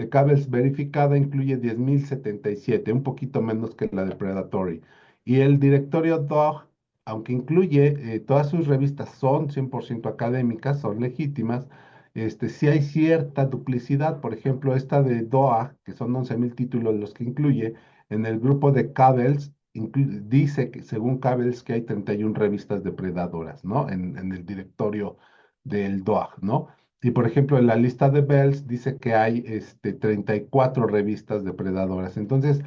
Cabells verificada incluye 10,077, un poquito menos que la de Predatory. Y el directorio DOG, aunque incluye, todas sus revistas son 100% académicas, son legítimas, sí hay cierta duplicidad. Por ejemplo, esta de DOA, que son 11,000 títulos los que incluye, en el grupo de Cabells, dice que según Cabells que hay 31 revistas depredadoras, ¿no? En el directorio del DOA, ¿no? Y por ejemplo, en la lista de Bells dice que hay 34 revistas depredadoras. Entonces,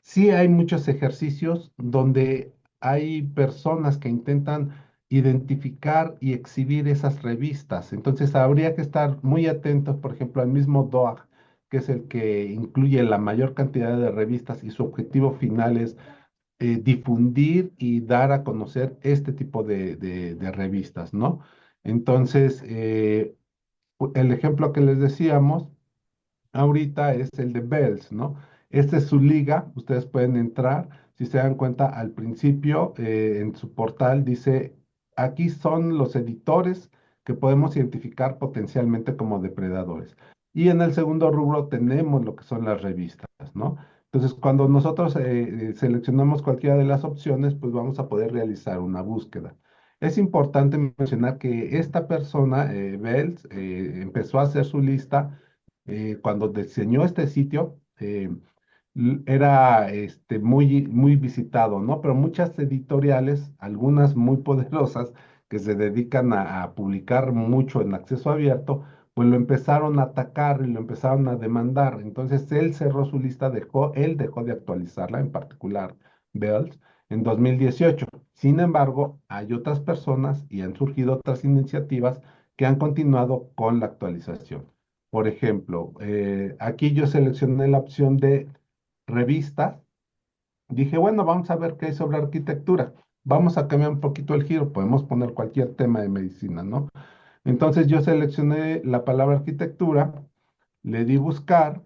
sí hay muchos ejercicios donde hay personas que intentan identificar y exhibir esas revistas. Entonces habría que estar muy atentos, por ejemplo, al mismo DOAG, que es el que incluye la mayor cantidad de revistas y su objetivo final es difundir y dar a conocer este tipo de revistas, ¿no? Entonces, el ejemplo que les decíamos ahorita es el de Bells, ¿no? Esta es su liga, ustedes pueden entrar, si se dan cuenta al principio en su portal dice, aquí son los editores que podemos identificar potencialmente como depredadores. Y en el segundo rubro tenemos lo que son las revistas, ¿no? Entonces, cuando nosotros seleccionamos cualquiera de las opciones, pues vamos a poder realizar una búsqueda. Es importante mencionar que esta persona, Bells, empezó a hacer su lista cuando diseñó este sitio, era muy visitado, ¿no? Pero muchas editoriales, algunas muy poderosas, que se dedican a publicar mucho en acceso abierto, pues lo empezaron a atacar y lo empezaron a demandar. Entonces él cerró su lista, él dejó de actualizarla, en particular Bells, en 2018. Sin embargo, hay otras personas y han surgido otras iniciativas que han continuado con la actualización. Por ejemplo, aquí yo seleccioné la opción de revistas. Dije, bueno, vamos a ver qué hay sobre arquitectura. Vamos a cambiar un poquito el giro. Podemos poner cualquier tema de medicina, ¿no? Entonces yo seleccioné la palabra arquitectura, le di buscar,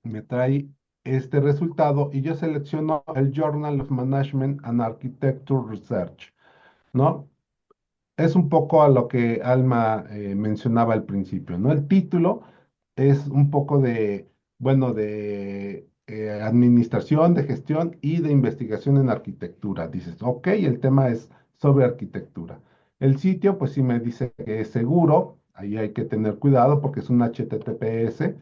me trae este resultado y yo selecciono el Journal of Management and Architecture Research, ¿no? Es un poco a lo que Alma mencionaba al principio, ¿no? El título es un poco de, bueno, de administración, de gestión y de investigación en arquitectura. Dices, ok, el tema es sobre arquitectura. El sitio, pues sí me dice que es seguro, ahí hay que tener cuidado porque es un HTTPS.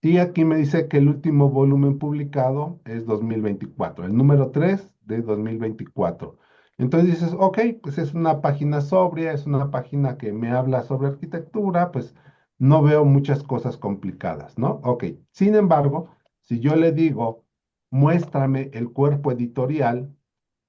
Y aquí me dice que el último volumen publicado es 2024, el número 3 de 2024. Entonces dices, ok, pues es una página sobria, es una página que me habla sobre arquitectura, pues no veo muchas cosas complicadas, ¿no? Ok, sin embargo, si yo le digo, muéstrame el cuerpo editorial,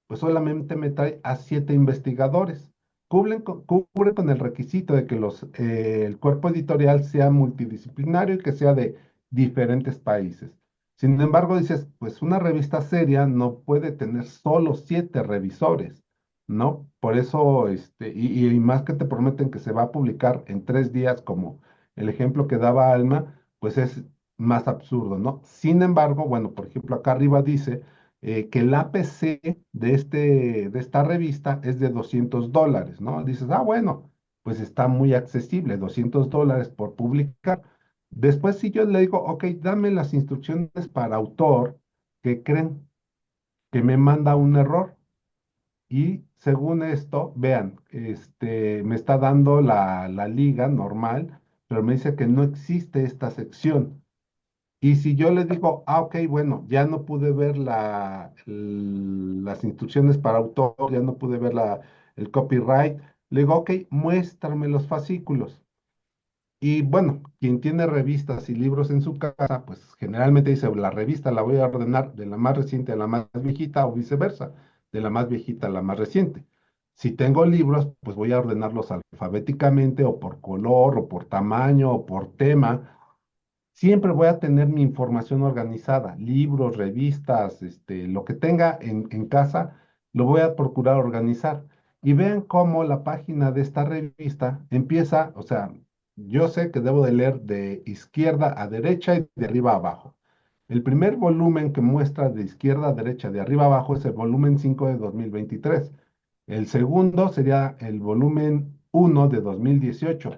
pues solamente me trae a 7 investigadores. Cubre con el requisito de que el cuerpo editorial sea multidisciplinario y que sea de diferentes países. Sin embargo, dices, pues una revista seria no puede tener solo 7 revisores, ¿no? Por eso, y más que te prometen que se va a publicar en 3 días, como el ejemplo que daba Alma, pues es más absurdo, ¿no? Sin embargo, bueno, por ejemplo, acá arriba dice que el APC de esta revista es de $200, ¿no? Dices, ah, bueno, pues está muy accesible, $200 por publicar. Después, si yo le digo, ok, dame las instrucciones para autor, que creen que me manda un error. Y según esto, vean, me está dando la liga normal, pero me dice que no existe esta sección. Y si yo le digo, ah, ok, bueno, ya no pude ver las instrucciones para autor, ya no pude ver el copyright, le digo, ok, muéstrame los fascículos. Y bueno, quien tiene revistas y libros en su casa, pues generalmente dice, la revista la voy a ordenar de la más reciente a la más viejita o viceversa, de la más viejita a la más reciente. Si tengo libros, pues voy a ordenarlos alfabéticamente o por color o por tamaño o por tema. Siempre voy a tener mi información organizada, libros, revistas, lo que tenga en casa, lo voy a procurar organizar. Y vean cómo la página de esta revista empieza, o sea, yo sé que debo de leer de izquierda a derecha y de arriba a abajo. El primer volumen que muestra de izquierda a derecha, de arriba a abajo, es el volumen 5 de 2023. El segundo sería el volumen 1 de 2018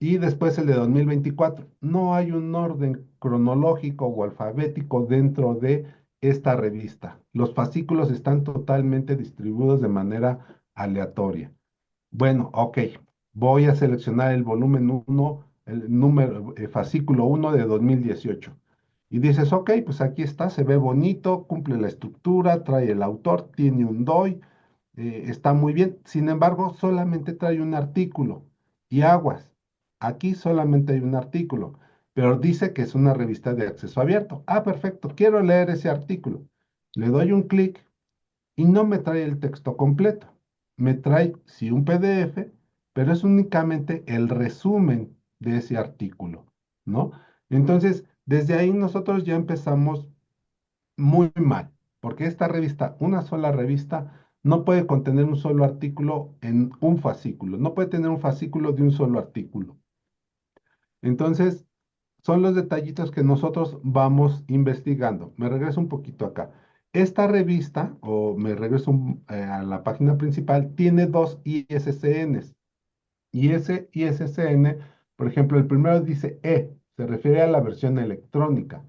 y después el de 2024. No hay un orden cronológico o alfabético dentro de esta revista. Los fascículos están totalmente distribuidos de manera aleatoria. Bueno, ok, voy a seleccionar el volumen 1, el número, fascículo 1 de 2018. Y dices, ok, pues aquí está, se ve bonito, cumple la estructura, trae el autor, tiene un DOI, está muy bien. Sin embargo, solamente trae un artículo. Y aguas, aquí solamente hay un artículo, pero dice que es una revista de acceso abierto. Ah, perfecto, quiero leer ese artículo. Le doy un clic y no me trae el texto completo. Me trae, sí, un PDF, pero es únicamente el resumen de ese artículo, ¿no? Entonces, desde ahí nosotros ya empezamos muy mal, porque esta revista, una sola revista, no puede contener un solo artículo en un fascículo, no puede tener un fascículo de un solo artículo. Entonces, son los detallitos que nosotros vamos investigando. Me regreso un poquito acá. Esta revista, o me regreso a la página principal, tiene dos ISSNs. Y ese ISSN, por ejemplo, el primero dice se refiere a la versión electrónica.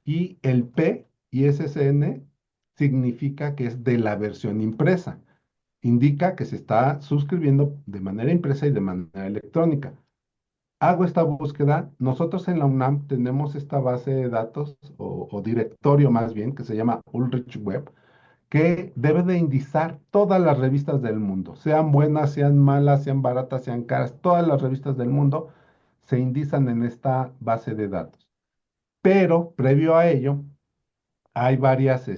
Y el P, ISSN, significa que es de la versión impresa. Indica que se está suscribiendo de manera impresa y de manera electrónica. Hago esta búsqueda. Nosotros en la UNAM tenemos esta base de datos o directorio más bien que se llama Ulrich Web, que debe de indizar todas las revistas del mundo, sean buenas, sean malas, sean baratas, sean caras, todas las revistas del mundo se indizan en esta base de datos. Pero previo a ello, hay varias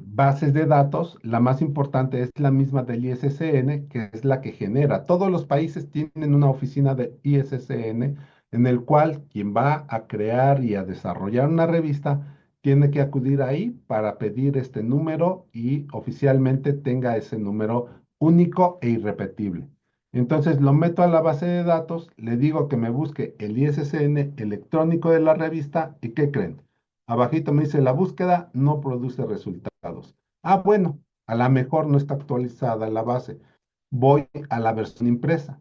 bases de datos. La más importante es la misma del ISSN, que es la que genera. Todos los países tienen una oficina de ISSN en el cual quien va a crear y a desarrollar una revista tiene que acudir ahí para pedir este número y oficialmente tenga ese número único e irrepetible. Entonces lo meto a la base de datos, le digo que me busque el ISSN electrónico de la revista y ¿qué creen? Abajito me dice, la búsqueda no produce resultados. Ah, bueno, a lo mejor no está actualizada la base. Voy a la versión impresa.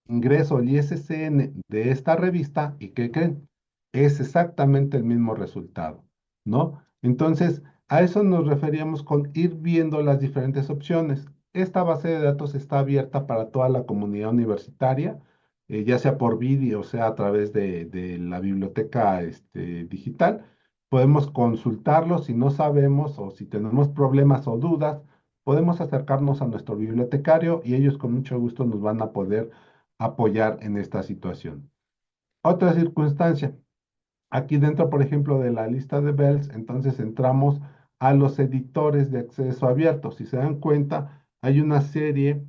Ingreso el ISSN de esta revista y ¿qué creen? Es exactamente el mismo resultado, ¿no? Entonces, a eso nos referíamos con ir viendo las diferentes opciones. Esta base de datos está abierta para toda la comunidad universitaria, ya sea por vídeo, o sea a través de la biblioteca digital. Podemos consultarlo si no sabemos o si tenemos problemas o dudas, podemos acercarnos a nuestro bibliotecario y ellos con mucho gusto nos van a poder apoyar en esta situación. Otra circunstancia, aquí dentro, por ejemplo, de la lista de Bells, entonces entramos a los editores de acceso abierto. Si se dan cuenta, hay una serie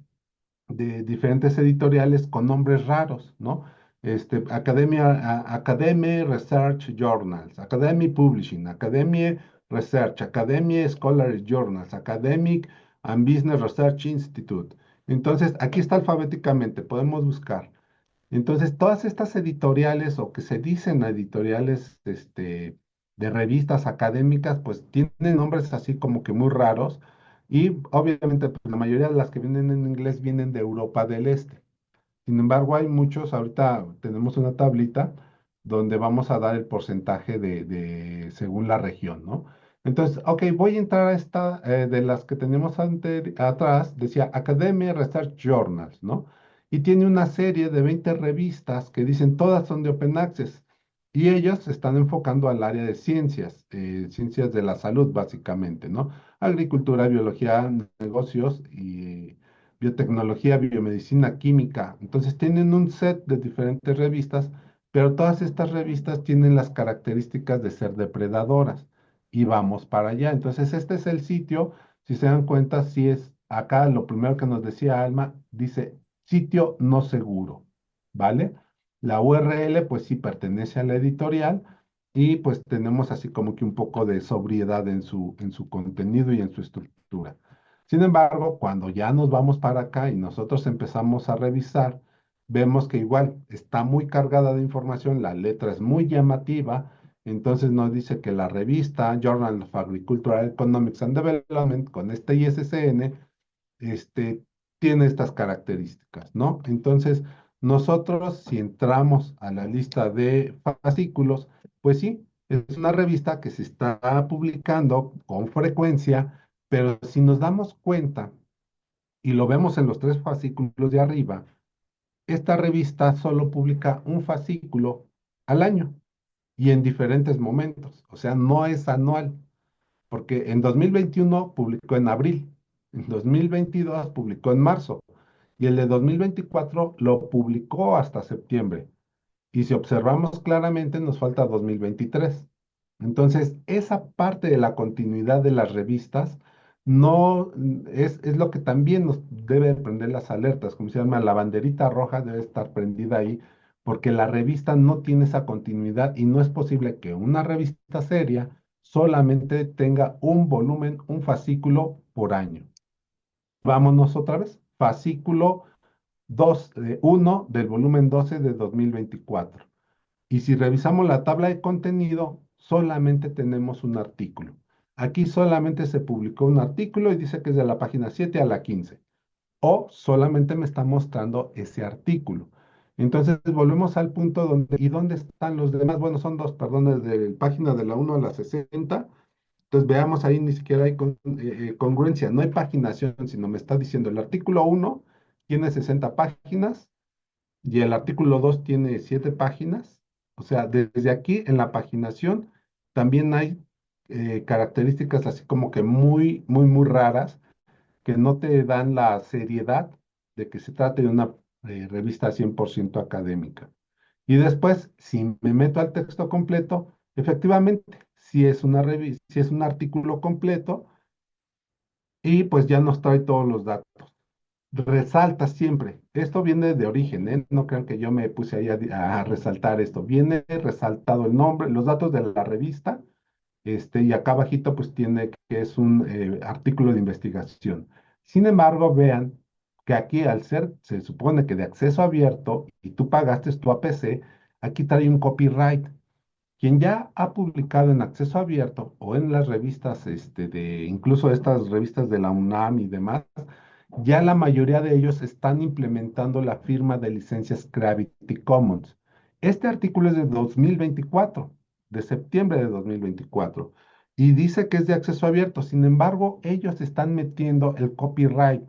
de diferentes editoriales con nombres raros, ¿no? Academy Research Journals, Academy Publishing, Academy Research, Academy Scholarly Journals, Academic and Business Research Institute. Entonces, aquí está alfabéticamente, podemos buscar. Entonces, todas estas editoriales o que se dicen editoriales de revistas académicas, pues tienen nombres así como que muy raros y obviamente pues, la mayoría de las que vienen en inglés vienen de Europa del Este. Sin embargo, hay muchos, ahorita tenemos una tablita donde vamos a dar el porcentaje según la región, ¿no? Entonces, ok, voy a entrar a esta, de las que tenemos atrás, decía Academia Research Journals, ¿no? Y tiene una serie de 20 revistas que dicen todas son de Open Access. Y ellos se están enfocando al área de ciencias, ciencias de la salud, básicamente, ¿no? Agricultura, biología, negocios y biotecnología, biomedicina, química. Entonces tienen un set de diferentes revistas, pero todas estas revistas tienen las características de ser depredadoras y vamos para allá. Entonces este es el sitio, si se dan cuenta, si es acá lo primero que nos decía Alma, dice sitio no seguro, ¿vale? La URL pues sí pertenece a la editorial y pues tenemos así como que un poco de sobriedad en su contenido y en su estructura. Sin embargo, cuando ya nos vamos para acá y nosotros empezamos a revisar, vemos que igual está muy cargada de información, la letra es muy llamativa, entonces nos dice que la revista Journal of Agricultural Economics and Development, con este ISSN, este, tiene estas características, ¿no? Entonces, nosotros si entramos a la lista de fascículos, pues sí, es una revista que se está publicando con frecuencia, pero si nos damos cuenta y lo vemos en los tres fascículos de arriba, esta revista solo publica un fascículo al año y en diferentes momentos, o sea, no es anual, porque en 2021 publicó en abril, en 2022 publicó en marzo y el de 2024 lo publicó hasta septiembre. Y si observamos claramente, nos falta 2023. Entonces, esa parte de la continuidad de las revistas no es lo que también nos debe prender las alertas, como se llama, la banderita roja debe estar prendida ahí, porque la revista no tiene esa continuidad y no es posible que una revista seria solamente tenga un volumen, un fascículo por año. Vámonos otra vez. Fascículo 1 del volumen 12 de 2024. Y si revisamos la tabla de contenido, solamente tenemos un artículo. Aquí solamente se publicó un artículo y dice que es de la página 7 a la 15. O solamente me está mostrando ese artículo. Entonces volvemos al punto donde, ¿y dónde están los demás? Bueno, son dos, perdón, desde la página de la 1 a la 60. Entonces veamos ahí, ni siquiera hay congruencia, no hay paginación, sino me está diciendo el artículo 1 tiene 60 páginas y el artículo 2 tiene 7 páginas. O sea, desde aquí en la paginación también hay características así como que muy, muy, muy raras que no te dan la seriedad de que se trate de una revista 100% académica. Y después, si me meto al texto completo, efectivamente, si es una si es un artículo completo y pues ya nos trae todos los datos. Resalta siempre, esto viene de origen, ¿eh? No crean que yo me puse ahí a resaltar esto. Viene resaltado el nombre, los datos de la revista, y acá abajito pues tiene que es un artículo de investigación. Sin embargo, vean que aquí al ser, se supone que de acceso abierto y tú pagaste tu APC, aquí trae un copyright. Quien ya ha publicado en acceso abierto o en las revistas, incluso estas revistas de la UNAM y demás, ya la mayoría de ellos están implementando la firma de licencias Creative Commons. Este artículo es de 2024, de septiembre de 2024, y dice que es de acceso abierto. Sin embargo, ellos están metiendo el copyright.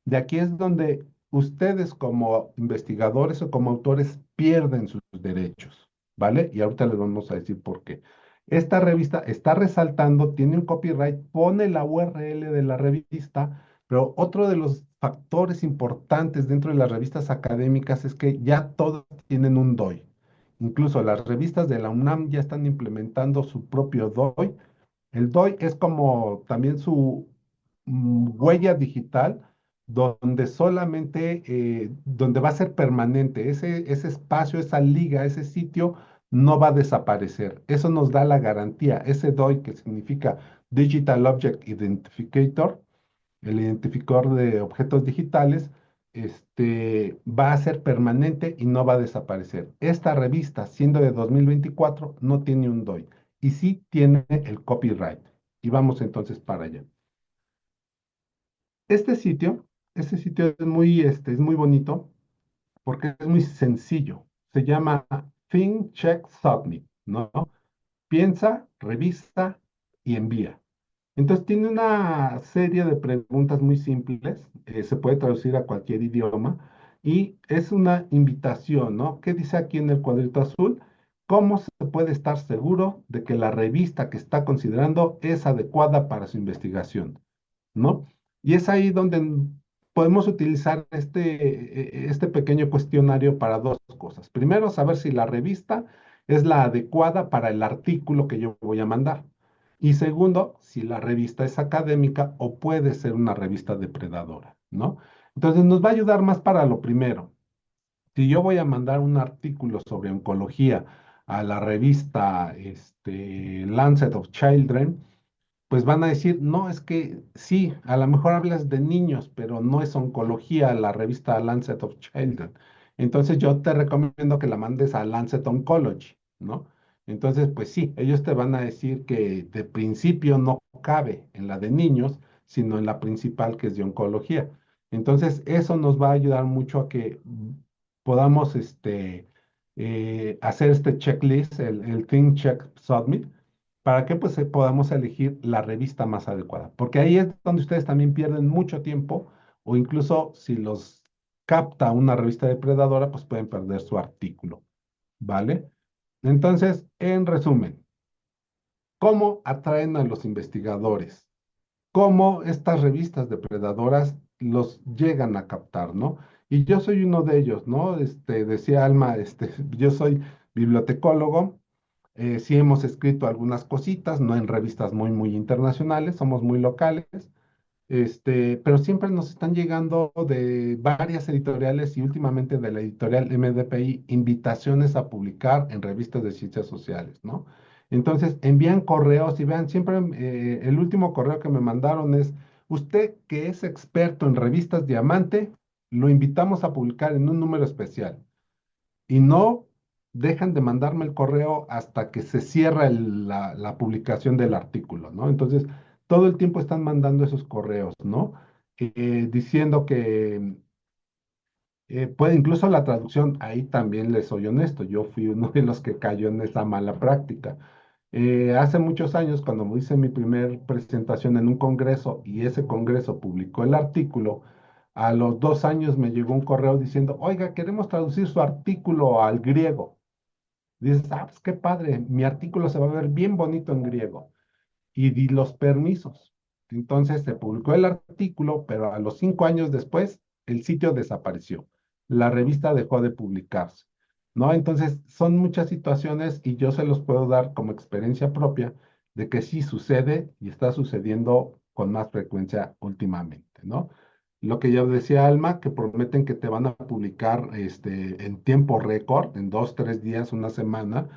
De aquí es donde ustedes como investigadores o como autores pierden sus derechos, ¿vale? Y ahorita les vamos a decir por qué. Esta revista está resaltando, tiene un copyright, pone la URL de la revista, pero otro de los factores importantes dentro de las revistas académicas es que ya todas tienen un DOI. Incluso las revistas de la UNAM ya están implementando su propio DOI. El DOI es como también su huella digital, donde solamente, donde va a ser permanente. Ese espacio, esa liga, ese sitio no va a desaparecer. Eso nos da la garantía. Ese DOI, que significa Digital Object Identificator, el identificador de objetos digitales, va a ser permanente y no va a desaparecer. Esta revista, siendo de 2024, no tiene un DOI y sí tiene el copyright. Y vamos entonces para allá. Este sitio, este sitio es muy bonito porque es muy sencillo. Se llama Think, Check, Submit, ¿no? Piensa, revisa y envía. Entonces tiene una serie de preguntas muy simples, se puede traducir a cualquier idioma y es una invitación, ¿no? ¿Qué dice aquí en el cuadrito azul? ¿Cómo se puede estar seguro de que la revista que está considerando es adecuada para su investigación? ¿No? Y es ahí donde podemos utilizar este pequeño cuestionario para dos cosas. Primero, saber si la revista es la adecuada para el artículo que yo voy a mandar. Y segundo, si la revista es académica o puede ser una revista depredadora, ¿no? Entonces nos va a ayudar más para lo primero. Si yo voy a mandar un artículo sobre oncología a la revista Lancet of Children, pues van a decir, no, es que sí, a lo mejor hablas de niños, pero no es oncología la revista Lancet of Children. Entonces yo te recomiendo que la mandes a Lancet Oncology, ¿no? Entonces, pues sí, ellos te van a decir que de principio no cabe en la de niños, sino en la principal que es de oncología. Entonces, eso nos va a ayudar mucho a que podamos hacer este checklist, el Think Check Submit, para que pues podamos elegir la revista más adecuada. Porque ahí es donde ustedes también pierden mucho tiempo o incluso si los capta una revista depredadora, pues pueden perder su artículo, ¿vale? Entonces, en resumen, ¿cómo atraen a los investigadores? ¿Cómo estas revistas depredadoras los llegan a captar, ¿no? Y yo soy uno de ellos, ¿no? Decía Alma, yo soy bibliotecólogo, sí hemos escrito algunas cositas, no en revistas muy, muy internacionales, somos muy locales, pero siempre nos están llegando de varias editoriales y últimamente de la editorial MDPI invitaciones a publicar en revistas de ciencias sociales, ¿no? Entonces envían correos y vean, siempre el último correo que me mandaron es, usted que es experto en revistas Diamante, lo invitamos a publicar en un número especial y no dejan de mandarme el correo hasta que se cierra la publicación del artículo, ¿no? Entonces, todo el tiempo están mandando esos correos, ¿no? Diciendo que puede, incluso la traducción, ahí también les soy honesto, yo fui uno de los que cayó en esa mala práctica. Hace muchos años, cuando me hice mi primer presentación en un congreso y ese congreso publicó el artículo, a los 2 años me llegó un correo diciendo, oiga, queremos traducir su artículo al griego. Dices, ah, pues qué padre, mi artículo se va a ver bien bonito en griego y di los permisos. Entonces se publicó el artículo, pero a los 5 años después el sitio desapareció. La revista dejó de publicarse, ¿no? Entonces son muchas situaciones y yo se los puedo dar como experiencia propia de que sí sucede y está sucediendo con más frecuencia últimamente, ¿no? Lo que ya decía Alma, que prometen que te van a publicar en tiempo récord, en 2, 3 días, una semana,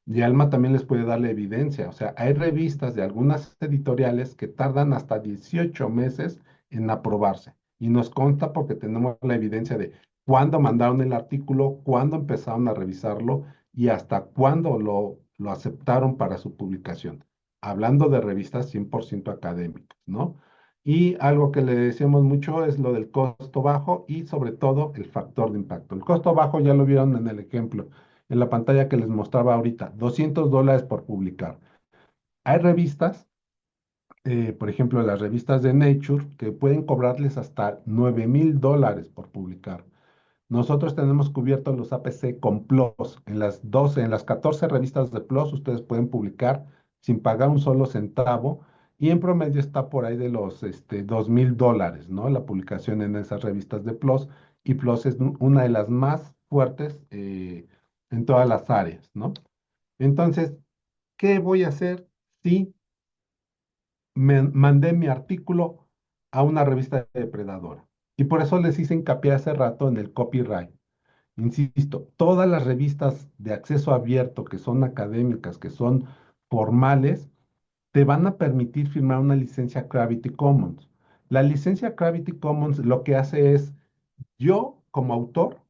y Alma también les puede dar la evidencia. O sea, hay revistas de algunas editoriales que tardan hasta 18 meses en aprobarse. Y nos consta porque tenemos la evidencia de cuándo mandaron el artículo, cuándo empezaron a revisarlo y hasta cuándo lo aceptaron para su publicación. Hablando de revistas 100% académicas, ¿no? Y algo que le decíamos mucho es lo del costo bajo y sobre todo el factor de impacto. El costo bajo ya lo vieron en el ejemplo en la pantalla que les mostraba ahorita, $200 por publicar. Hay revistas, por ejemplo, las revistas de Nature, que pueden cobrarles hasta $9,000 por publicar. Nosotros tenemos cubiertos los APC con PLOS. En las 12, en las 14 revistas de PLOS, ustedes pueden publicar sin pagar un solo centavo y en promedio está por ahí de los $2,000, ¿no? La publicación en esas revistas de PLOS y PLOS es una de las más fuertes en todas las áreas, ¿no? Entonces, ¿qué voy a hacer si mandé mi artículo a una revista depredadora? Y por eso les hice hincapié hace rato en el copyright. Insisto, todas las revistas de acceso abierto que son académicas, que son formales, te van a permitir firmar una licencia Gravity Commons. La licencia Gravity Commons lo que hace es, yo como autor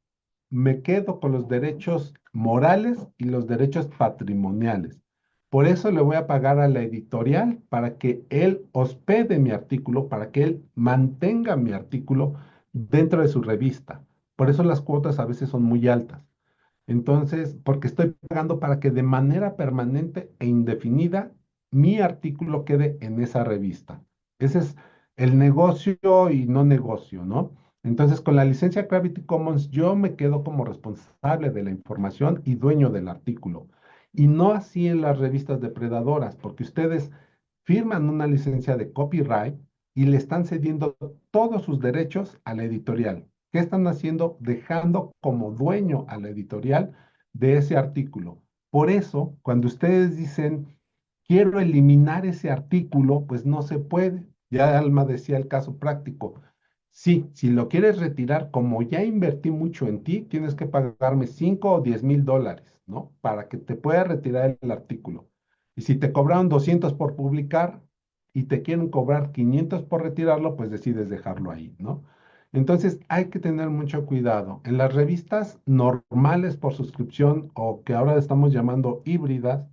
me quedo con los derechos morales y los derechos patrimoniales. Por eso le voy a pagar a la editorial para que él hospede mi artículo, para que él mantenga mi artículo dentro de su revista. Por eso las cuotas a veces son muy altas. Entonces, porque estoy pagando para que de manera permanente e indefinida mi artículo quede en esa revista. Ese es el negocio y no negocio, ¿no? Entonces, con la licencia Gravity Commons, yo me quedo como responsable de la información y dueño del artículo. Y no así en las revistas depredadoras, porque ustedes firman una licencia de copyright y le están cediendo todos sus derechos a la editorial. ¿Qué están haciendo? Dejando como dueño a la editorial de ese artículo. Por eso, cuando ustedes dicen, quiero eliminar ese artículo, pues no se puede. Ya Alma decía el caso práctico. Sí, si lo quieres retirar, como ya invertí mucho en ti, tienes que pagarme 5 o 10,000 dólares, ¿no? Para que te pueda retirar el artículo. Y si te cobraron 200 por publicar y te quieren cobrar 500 por retirarlo, pues decides dejarlo ahí, ¿no? Entonces hay que tener mucho cuidado. En las revistas normales por suscripción o que ahora estamos llamando híbridas,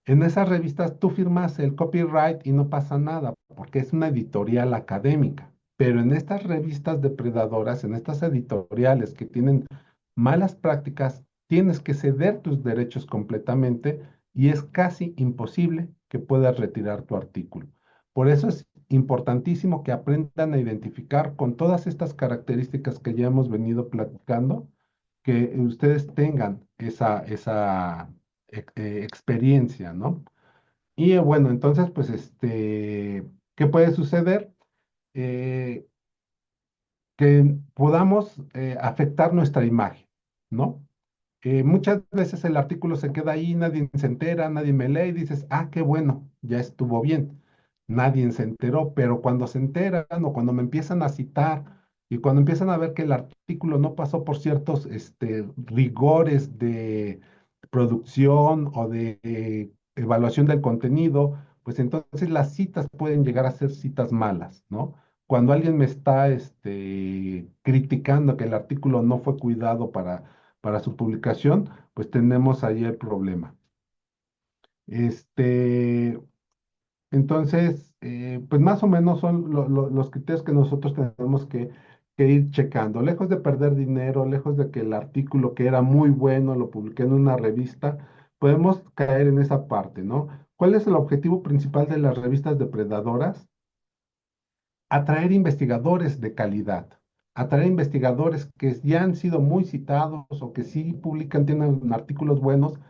en esas revistas tú firmas el copyright y no pasa nada, porque es una editorial académica. Pero en estas revistas depredadoras, en estas editoriales que tienen malas prácticas, tienes que ceder tus derechos completamente y es casi imposible que puedas retirar tu artículo. Por eso es importantísimo que aprendan a identificar con todas estas características que ya hemos venido platicando, que ustedes tengan esa experiencia, ¿no? Y bueno, entonces, pues, ¿qué puede suceder? Eh, que podamos afectar nuestra imagen, ¿no? Muchas veces el artículo se queda ahí, nadie se entera, nadie me lee y dices, ah, qué bueno, ya estuvo bien. Nadie se enteró, pero cuando se enteran o cuando me empiezan a citar y cuando empiezan a ver que el artículo no pasó por ciertos rigores de producción o de evaluación del contenido, pues entonces las citas pueden llegar a ser citas malas, ¿no? cuando alguien me está criticando que el artículo no fue cuidado para su publicación, pues tenemos ahí el problema. Este, entonces, pues más o menos son los criterios que nosotros tenemos que ir checando. Lejos de perder dinero, lejos de que el artículo que era muy bueno lo publiqué en una revista, podemos caer en esa parte, ¿no? ¿Cuál es el objetivo principal de las revistas depredadoras? Atraer investigadores de calidad, atraer investigadores que ya han sido muy citados o que sí publican, tienen artículos buenos,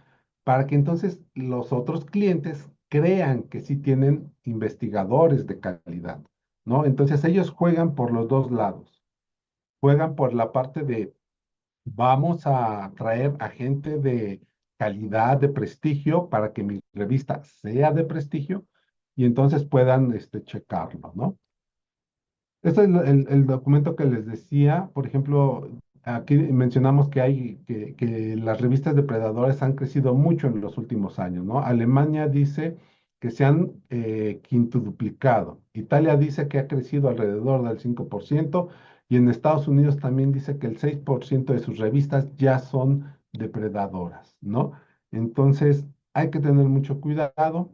para que entonces los otros clientes crean que sí tienen investigadores de calidad, ¿no? Entonces ellos juegan por los dos lados, juegan por la parte de vamos a atraer a gente de calidad, de prestigio, para que mi revista sea de prestigio y entonces puedan checarlo, ¿no? Este es el documento que les decía. Por ejemplo, aquí mencionamos que las revistas depredadores han crecido mucho en los últimos años, ¿no? Alemania dice que se han quintuplicado. Italia dice que ha crecido alrededor del 5% y en Estados Unidos también dice que el 6% de sus revistas ya son depredadoras, ¿no? Entonces, hay que tener mucho cuidado.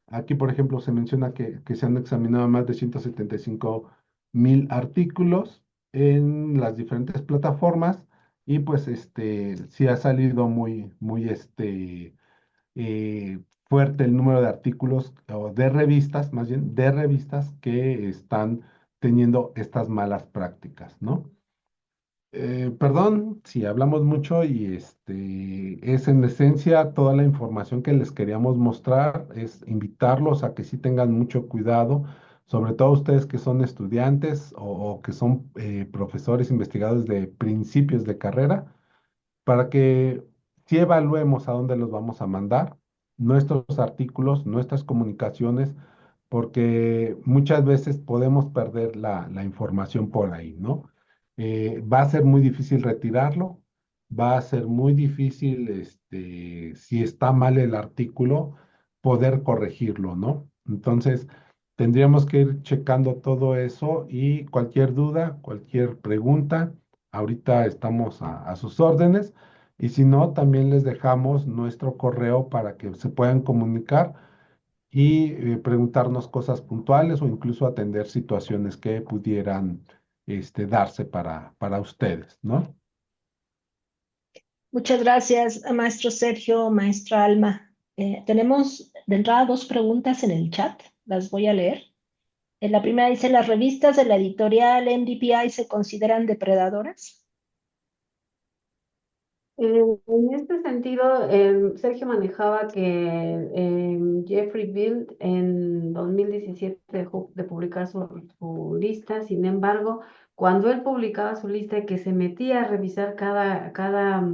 Aquí, por ejemplo, se menciona que se han examinado más de 175,000 artículos en las diferentes plataformas y pues sí ha salido muy fuerte el número de artículos o de revistas, más bien de revistas que están teniendo estas malas prácticas, ¿no? Perdón si hablamos mucho y es en esencia toda la información que les queríamos mostrar, es invitarlos a que sí tengan mucho cuidado, sobre todo ustedes que son estudiantes o que son profesores investigadores de principios de carrera, para que sí evaluemos a dónde los vamos a mandar, nuestros artículos, nuestras comunicaciones, porque muchas veces podemos perder la información por ahí, ¿no? Va a ser muy difícil retirarlo, va a ser muy difícil, si está mal el artículo, poder corregirlo, ¿no? Entonces, tendríamos que ir checando todo eso y cualquier duda, cualquier pregunta, ahorita estamos a sus órdenes. Y si no, también les dejamos nuestro correo para que se puedan comunicar y preguntarnos cosas puntuales o incluso atender situaciones que pudieran darse para ustedes, ¿no? Muchas gracias, maestro Sergio, maestra Alma. Tenemos de entrada dos preguntas en el chat, las voy a leer. La primera dice, ¿las revistas de la editorial MDPI se consideran depredadoras? En este sentido, Sergio manejaba que Jeffrey Bild en 2017 dejó de publicar su lista. Sin embargo, cuando él publicaba su lista y que se metía a revisar cada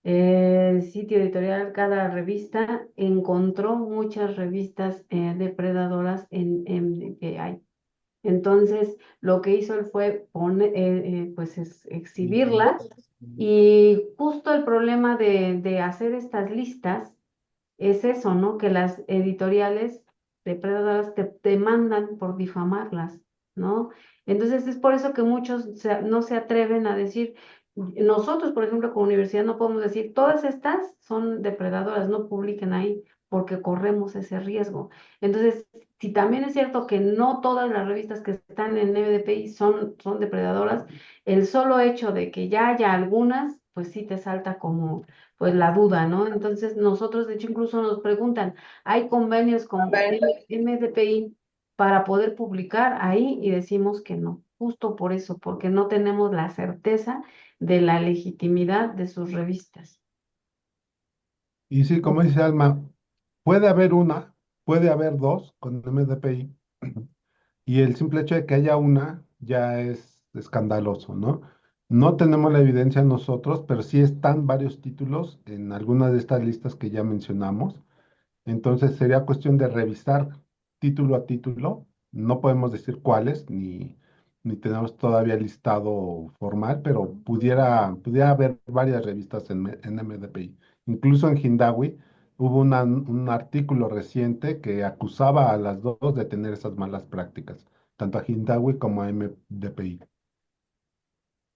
sitio editorial, cada revista, encontró muchas revistas depredadoras en MDPI. Entonces, lo que hizo él fue pues exhibirlas, y justo el problema de hacer estas listas es eso, ¿no? Que las editoriales depredadoras te mandan por difamarlas, ¿no? Entonces es por eso que muchos no se atreven a decir, nosotros, por ejemplo, como universidad no podemos decir, todas estas son depredadoras, no publiquen ahí, porque corremos ese riesgo. Entonces, si también es cierto que no todas las revistas que están en MDPI son depredadoras, el solo hecho de que ya haya algunas, pues sí te salta como pues la duda, ¿no? Entonces nosotros, de hecho, incluso nos preguntan, ¿hay convenios con MDPI para poder publicar ahí? Y decimos que no, justo por eso, porque no tenemos la certeza de la legitimidad de sus revistas. Y sí, como dice Alma, puede haber una, puede haber dos con MDPI, y el simple hecho de que haya una ya es escandaloso, ¿no? No tenemos la evidencia nosotros, pero sí están varios títulos en algunas de estas listas que ya mencionamos. Entonces sería cuestión de revisar título a título. No podemos decir cuáles, ni tenemos todavía listado formal, pero pudiera haber varias revistas en MDPI. Incluso en Hindawi Hubo un artículo reciente que acusaba a las dos de tener esas malas prácticas, tanto a Hindawi como a MDPI.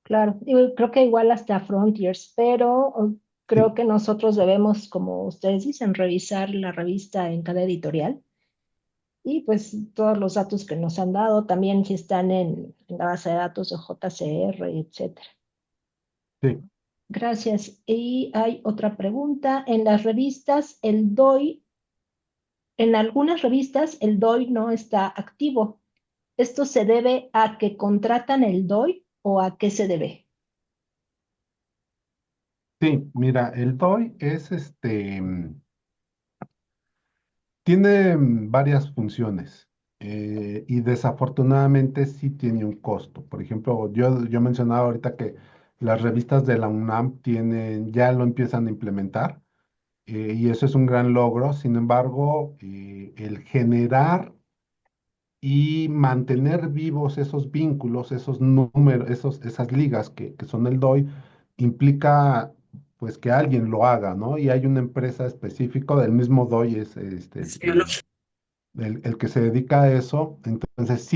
Claro, y creo que igual hasta Frontiers, pero creo Sí, que nosotros debemos, como ustedes dicen, revisar la revista en cada editorial y pues todos los datos que nos han dado también si están en la base de datos de JCR, etcétera. sí, Gracias. Y hay otra pregunta. En las revistas, el DOI, en algunas revistas, el DOI no está activo. ¿Esto se debe a que contratan el DOI o a qué se debe? sí, mira, el DOI tiene varias funciones y desafortunadamente sí tiene un costo. Por ejemplo, yo mencionaba ahorita que las revistas de la UNAM ya lo empiezan a implementar y eso es un gran logro. Sin embargo, el generar y mantener vivos esos vínculos, esos números, esas ligas que son el DOI, implica pues que alguien lo haga, ¿no? Y hay una empresa específica del mismo DOI es el que se dedica a eso. Entonces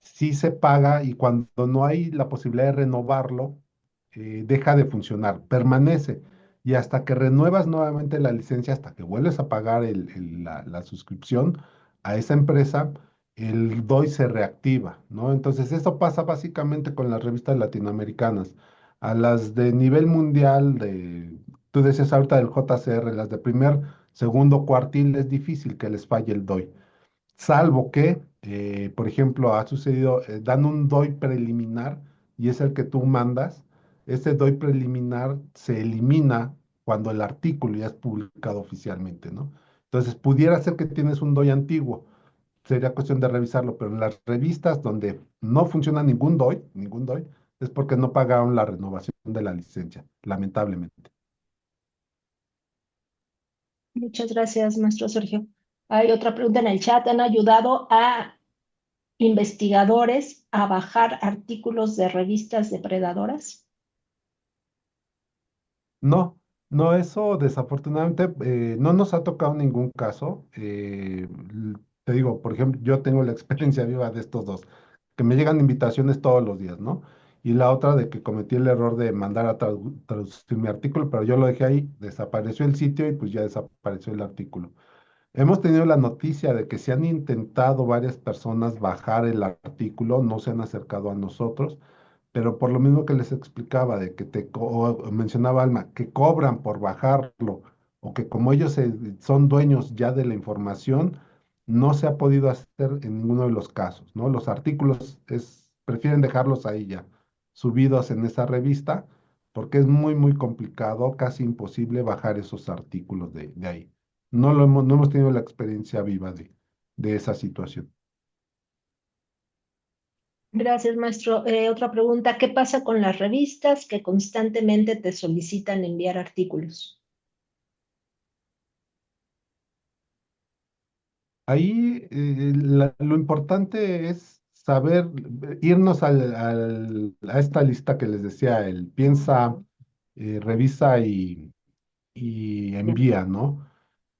sí se paga y cuando no hay la posibilidad de renovarlo, deja de funcionar, permanece. Y hasta que renuevas nuevamente la licencia, hasta que vuelves a pagar la suscripción a esa empresa, el DOI se reactiva, ¿no? Entonces, eso pasa básicamente con las revistas latinoamericanas. A las de nivel mundial, tú decías ahorita del JCR, las de primer, segundo cuartil, es difícil que les falle el DOI. Salvo que, por ejemplo, ha sucedido, dan un DOI preliminar y es el que tú mandas. Ese DOI preliminar se elimina cuando el artículo ya es publicado oficialmente, ¿no? Entonces, pudiera ser que tienes un DOI antiguo, sería cuestión de revisarlo, pero en las revistas donde no funciona ningún DOI, es porque no pagaron la renovación de la licencia, lamentablemente. Muchas gracias, maestro Sergio. Hay otra pregunta en el chat. ¿Han ayudado a investigadores a bajar artículos de revistas depredadoras? No, no, eso desafortunadamente no nos ha tocado ningún caso. Te digo, por ejemplo, yo tengo la experiencia viva de estos dos, que me llegan invitaciones todos los días, ¿no? Y la otra de que cometí el error de mandar a traducir mi artículo, pero yo lo dejé ahí, desapareció el sitio y pues ya desapareció el artículo. Hemos tenido la noticia de que se han intentado varias personas bajar el artículo, no se han acercado a nosotros, pero por lo mismo que les explicaba, de que o mencionaba Alma, que cobran por bajarlo, o que como ellos son dueños ya de la información, no se ha podido hacer en ninguno de los casos, ¿no? Los artículos prefieren dejarlos ahí ya, subidos en esa revista, porque es muy complicado, casi imposible bajar esos artículos de ahí. No hemos tenido la experiencia viva de esa situación. Gracias, maestro. Otra pregunta. ¿Qué pasa con las revistas que constantemente te solicitan enviar artículos? Ahí lo importante es saber, irnos a esta lista que les decía, el piensa, revisa y envía, ¿no?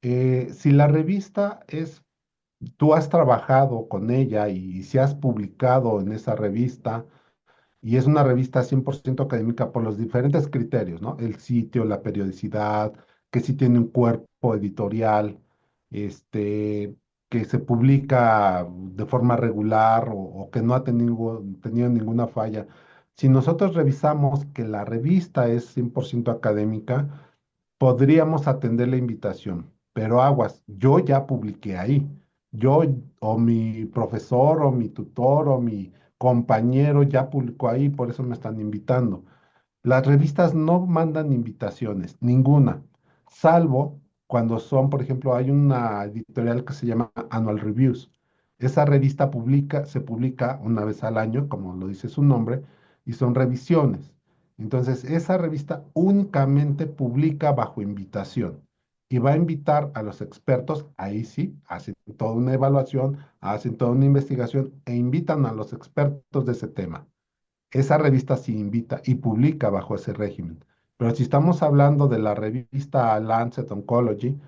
Si la revista tú has trabajado con ella y si has publicado en esa revista, y es una revista 100% académica por los diferentes criterios, ¿no? El sitio, la periodicidad, que si tiene un cuerpo editorial, este, que se publica de forma regular o que no ha tenido ninguna falla. Si nosotros revisamos que la revista es 100% académica, podríamos atender la invitación, pero aguas, yo ya publiqué ahí. Yo o mi profesor o mi tutor o mi compañero ya publicó ahí, por eso me están invitando. Las revistas no mandan invitaciones, ninguna, salvo cuando son, por ejemplo, hay una editorial que se llama Annual Reviews. Esa revista se publica una vez al año, como lo dice su nombre, y son revisiones. Entonces, esa revista únicamente publica bajo invitación y va a invitar a los expertos, ahí sí, hacen toda una evaluación, hacen toda una investigación e invitan a los expertos de ese tema. Esa revista sí invita y publica bajo ese régimen. Pero si estamos hablando de la revista Lancet Oncology,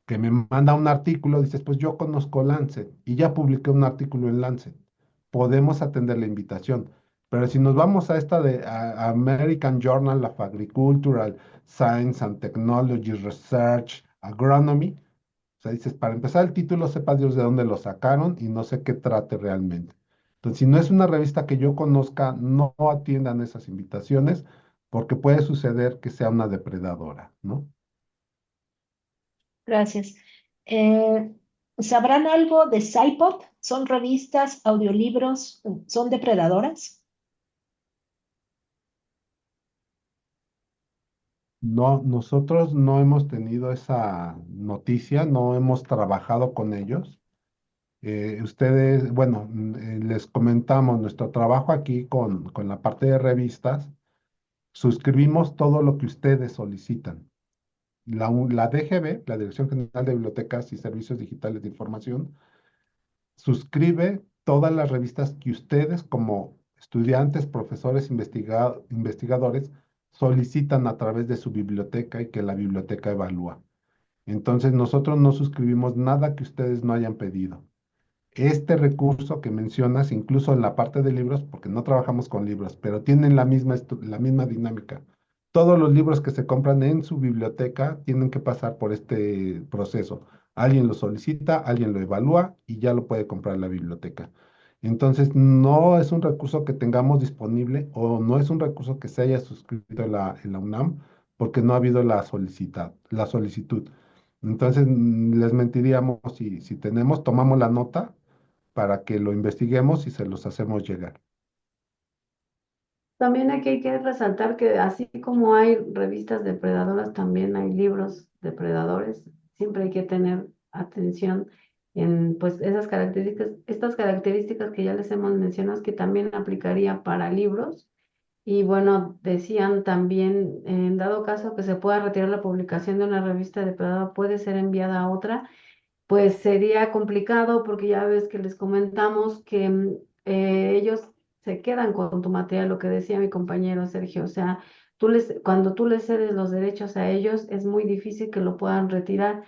que me manda un artículo, dices, pues yo conozco Lancet y ya publiqué un artículo en Lancet. Podemos atender la invitación. Pero si nos vamos a esta de American Journal of Agricultural Science and Technology Research Agronomy, o sea, dices, para empezar el título, sepa Dios de dónde lo sacaron y no sé qué trate realmente. Entonces, si no es una revista que yo conozca, no atiendan esas invitaciones porque puede suceder que sea una depredadora, ¿no? Gracias. Eh, ¿Sabrán algo de SciPod? ¿Son revistas, audiolibros, son depredadoras? No, nosotros no hemos tenido esa noticia, no hemos trabajado con ellos. Ustedes, bueno, les comentamos nuestro trabajo aquí con la parte de revistas. Suscribimos todo lo que ustedes solicitan. La DGB, la Dirección General de Bibliotecas y Servicios Digitales de Información, suscribe todas las revistas que ustedes como estudiantes, profesores, investigadores solicitan a través de su biblioteca y que la biblioteca evalúa. Entonces nosotros no suscribimos nada que ustedes no hayan pedido. Este recurso que mencionas, incluso en la parte de libros, porque no trabajamos con libros, pero tienen la misma dinámica. Todos los libros que se compran en su biblioteca tienen que pasar por este proceso. Alguien lo solicita, alguien lo evalúa y ya lo puede comprar la biblioteca. Entonces, no es un recurso que tengamos disponible o no es un recurso que se haya suscrito en la UNAM porque no ha habido la solicitud. Entonces, les mentiríamos si tenemos, tomamos la nota para que lo investiguemos y se los hacemos llegar. También aquí hay que resaltar que así como hay revistas depredadoras, también hay libros depredadores. Siempre hay que tener atención en pues esas características, estas características que ya les hemos mencionado, que también aplicaría para libros. Y bueno, decían también, en dado caso que se pueda retirar la publicación de una revista depredadora, puede ser enviada a otra, pues sería complicado porque ya ves que les comentamos que ellos se quedan con tu material, lo que decía mi compañero Sergio, o sea, cuando tú les cedes los derechos a ellos, es muy difícil que lo puedan retirar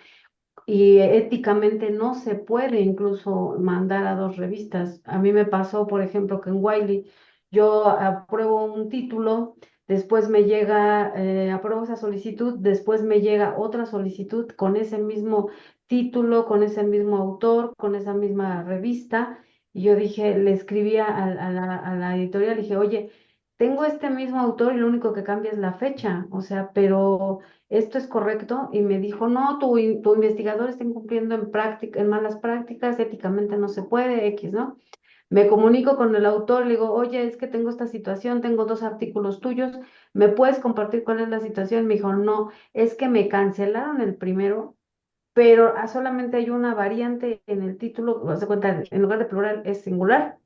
y éticamente no se puede incluso mandar a dos revistas. A mí me pasó, por ejemplo, que en Wiley yo apruebo un título, después me llega, apruebo esa solicitud, después me llega otra solicitud con ese mismo título, con ese mismo autor, con esa misma revista. Y yo dije, le escribí a la editorial, dije, oye, tengo este mismo autor y lo único que cambia es la fecha, o sea, pero ¿esto es correcto? Y me dijo, no, tu investigador está incumpliendo en práctica, en malas prácticas, éticamente no se puede, X, ¿no? Me comunico con el autor, le digo, oye, es que tengo esta situación, tengo dos artículos tuyos, ¿me puedes compartir cuál es la situación? Me dijo, no, es que me cancelaron el primero, pero solamente hay una variante en el título, haz de cuenta, en lugar de plural es singular.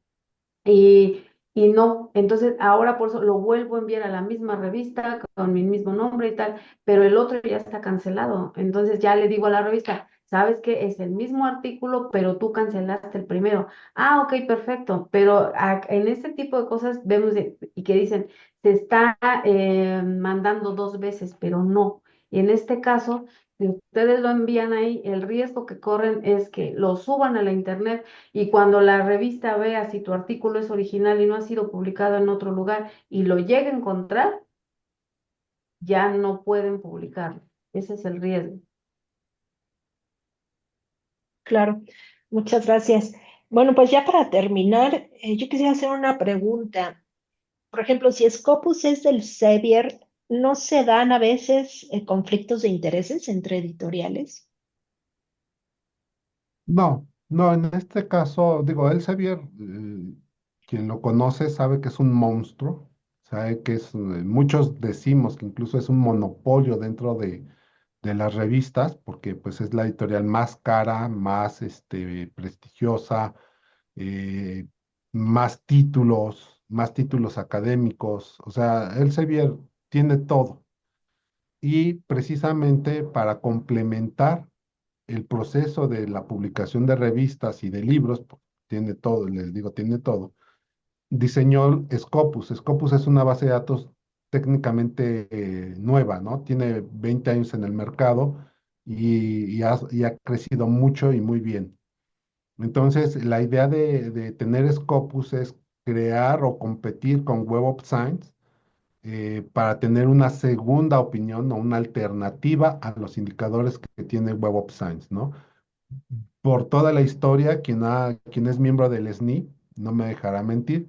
Y, y no, entonces ahora por eso lo vuelvo a enviar a la misma revista con mi mismo nombre y tal, pero el otro ya está cancelado. Entonces ya le digo a la revista, sabes que es el mismo artículo, pero tú cancelaste el primero. Ah, ok, perfecto. Pero en este tipo de cosas vemos y que dicen, se está mandando dos veces, pero no. Y en este caso, si ustedes lo envían ahí, el riesgo que corren es que lo suban a la internet y cuando la revista vea si tu artículo es original y no ha sido publicado en otro lugar y lo llegue a encontrar, ya no pueden publicarlo. Ese es el riesgo. Claro, muchas gracias. Bueno, pues ya para terminar, yo quisiera hacer una pregunta. Por ejemplo, si Scopus es del Sevier, ¿no se dan a veces conflictos de intereses entre editoriales? No, no, en este caso, digo, el Xavier, quien lo conoce sabe que es un monstruo, sabe que es, muchos decimos que incluso es un monopolio dentro de las revistas, porque pues es la editorial más cara, más prestigiosa, eh, más títulos académicos, o sea, Elsevier tiene todo. Y precisamente para complementar el proceso de la publicación de revistas y de libros, tiene todo, les digo, tiene todo, diseñó Scopus. Scopus es una base de datos técnicamente nueva, ¿no? Tiene 20 años en el mercado y ha crecido mucho y muy bien. Entonces, la idea de tener Scopus es crear o competir con Web of Science para tener una segunda opinión o una alternativa a los indicadores que tiene Web of Science, ¿no? Por toda la historia, quien es miembro del SNI, no me dejará mentir,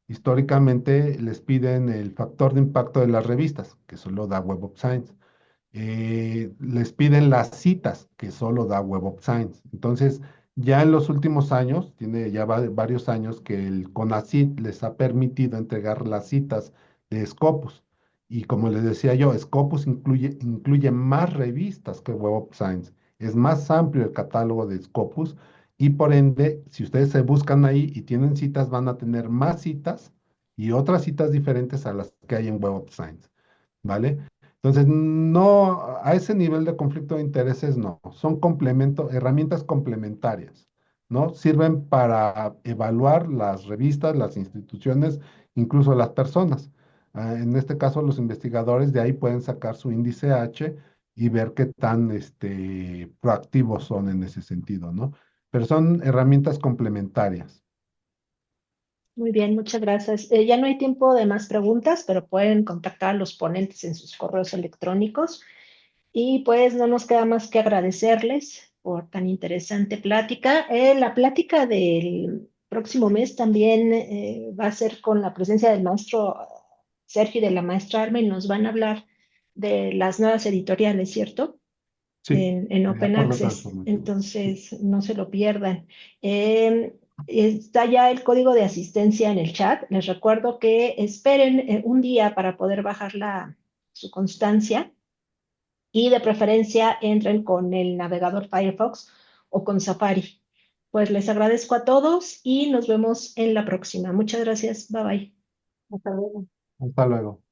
históricamente les piden el factor de impacto de las revistas, que solo da Web of Science. Les piden las citas, que solo da Web of Science. Entonces, ya en los últimos años, tiene ya varios años que el CONACYT les ha permitido entregar las citas de Scopus. Y como les decía yo, Scopus incluye más revistas que Web of Science. Es más amplio el catálogo de Scopus y por ende, si ustedes se buscan ahí y tienen citas, van a tener más citas y otras citas diferentes a las que hay en Web of Science, ¿vale? Entonces, no, a ese nivel de conflicto de intereses no, son herramientas complementarias, ¿no? Sirven para evaluar las revistas, las instituciones, incluso las personas. En este caso, los investigadores de ahí pueden sacar su índice H y ver qué tan proactivos son en ese sentido, ¿no? Pero son herramientas complementarias. Muy bien, muchas gracias. Ya no hay tiempo de más preguntas, pero pueden contactar a los ponentes en sus correos electrónicos. Y pues no nos queda más que agradecerles por tan interesante plática. La plática del próximo mes también va a ser con la presencia del maestro Sergio y de la maestra Armen. Nos van a hablar de las nuevas editoriales, ¿cierto? Sí, En de Open acuerdo Access. transformativo. Sí. Entonces, no se lo pierdan. Está ya el código de asistencia en el chat. Les recuerdo que esperen un día para poder bajar su constancia y de preferencia entren con el navegador Firefox o con Safari. Pues les agradezco a todos y nos vemos en la próxima. Muchas gracias. Bye bye. Hasta luego. Hasta luego.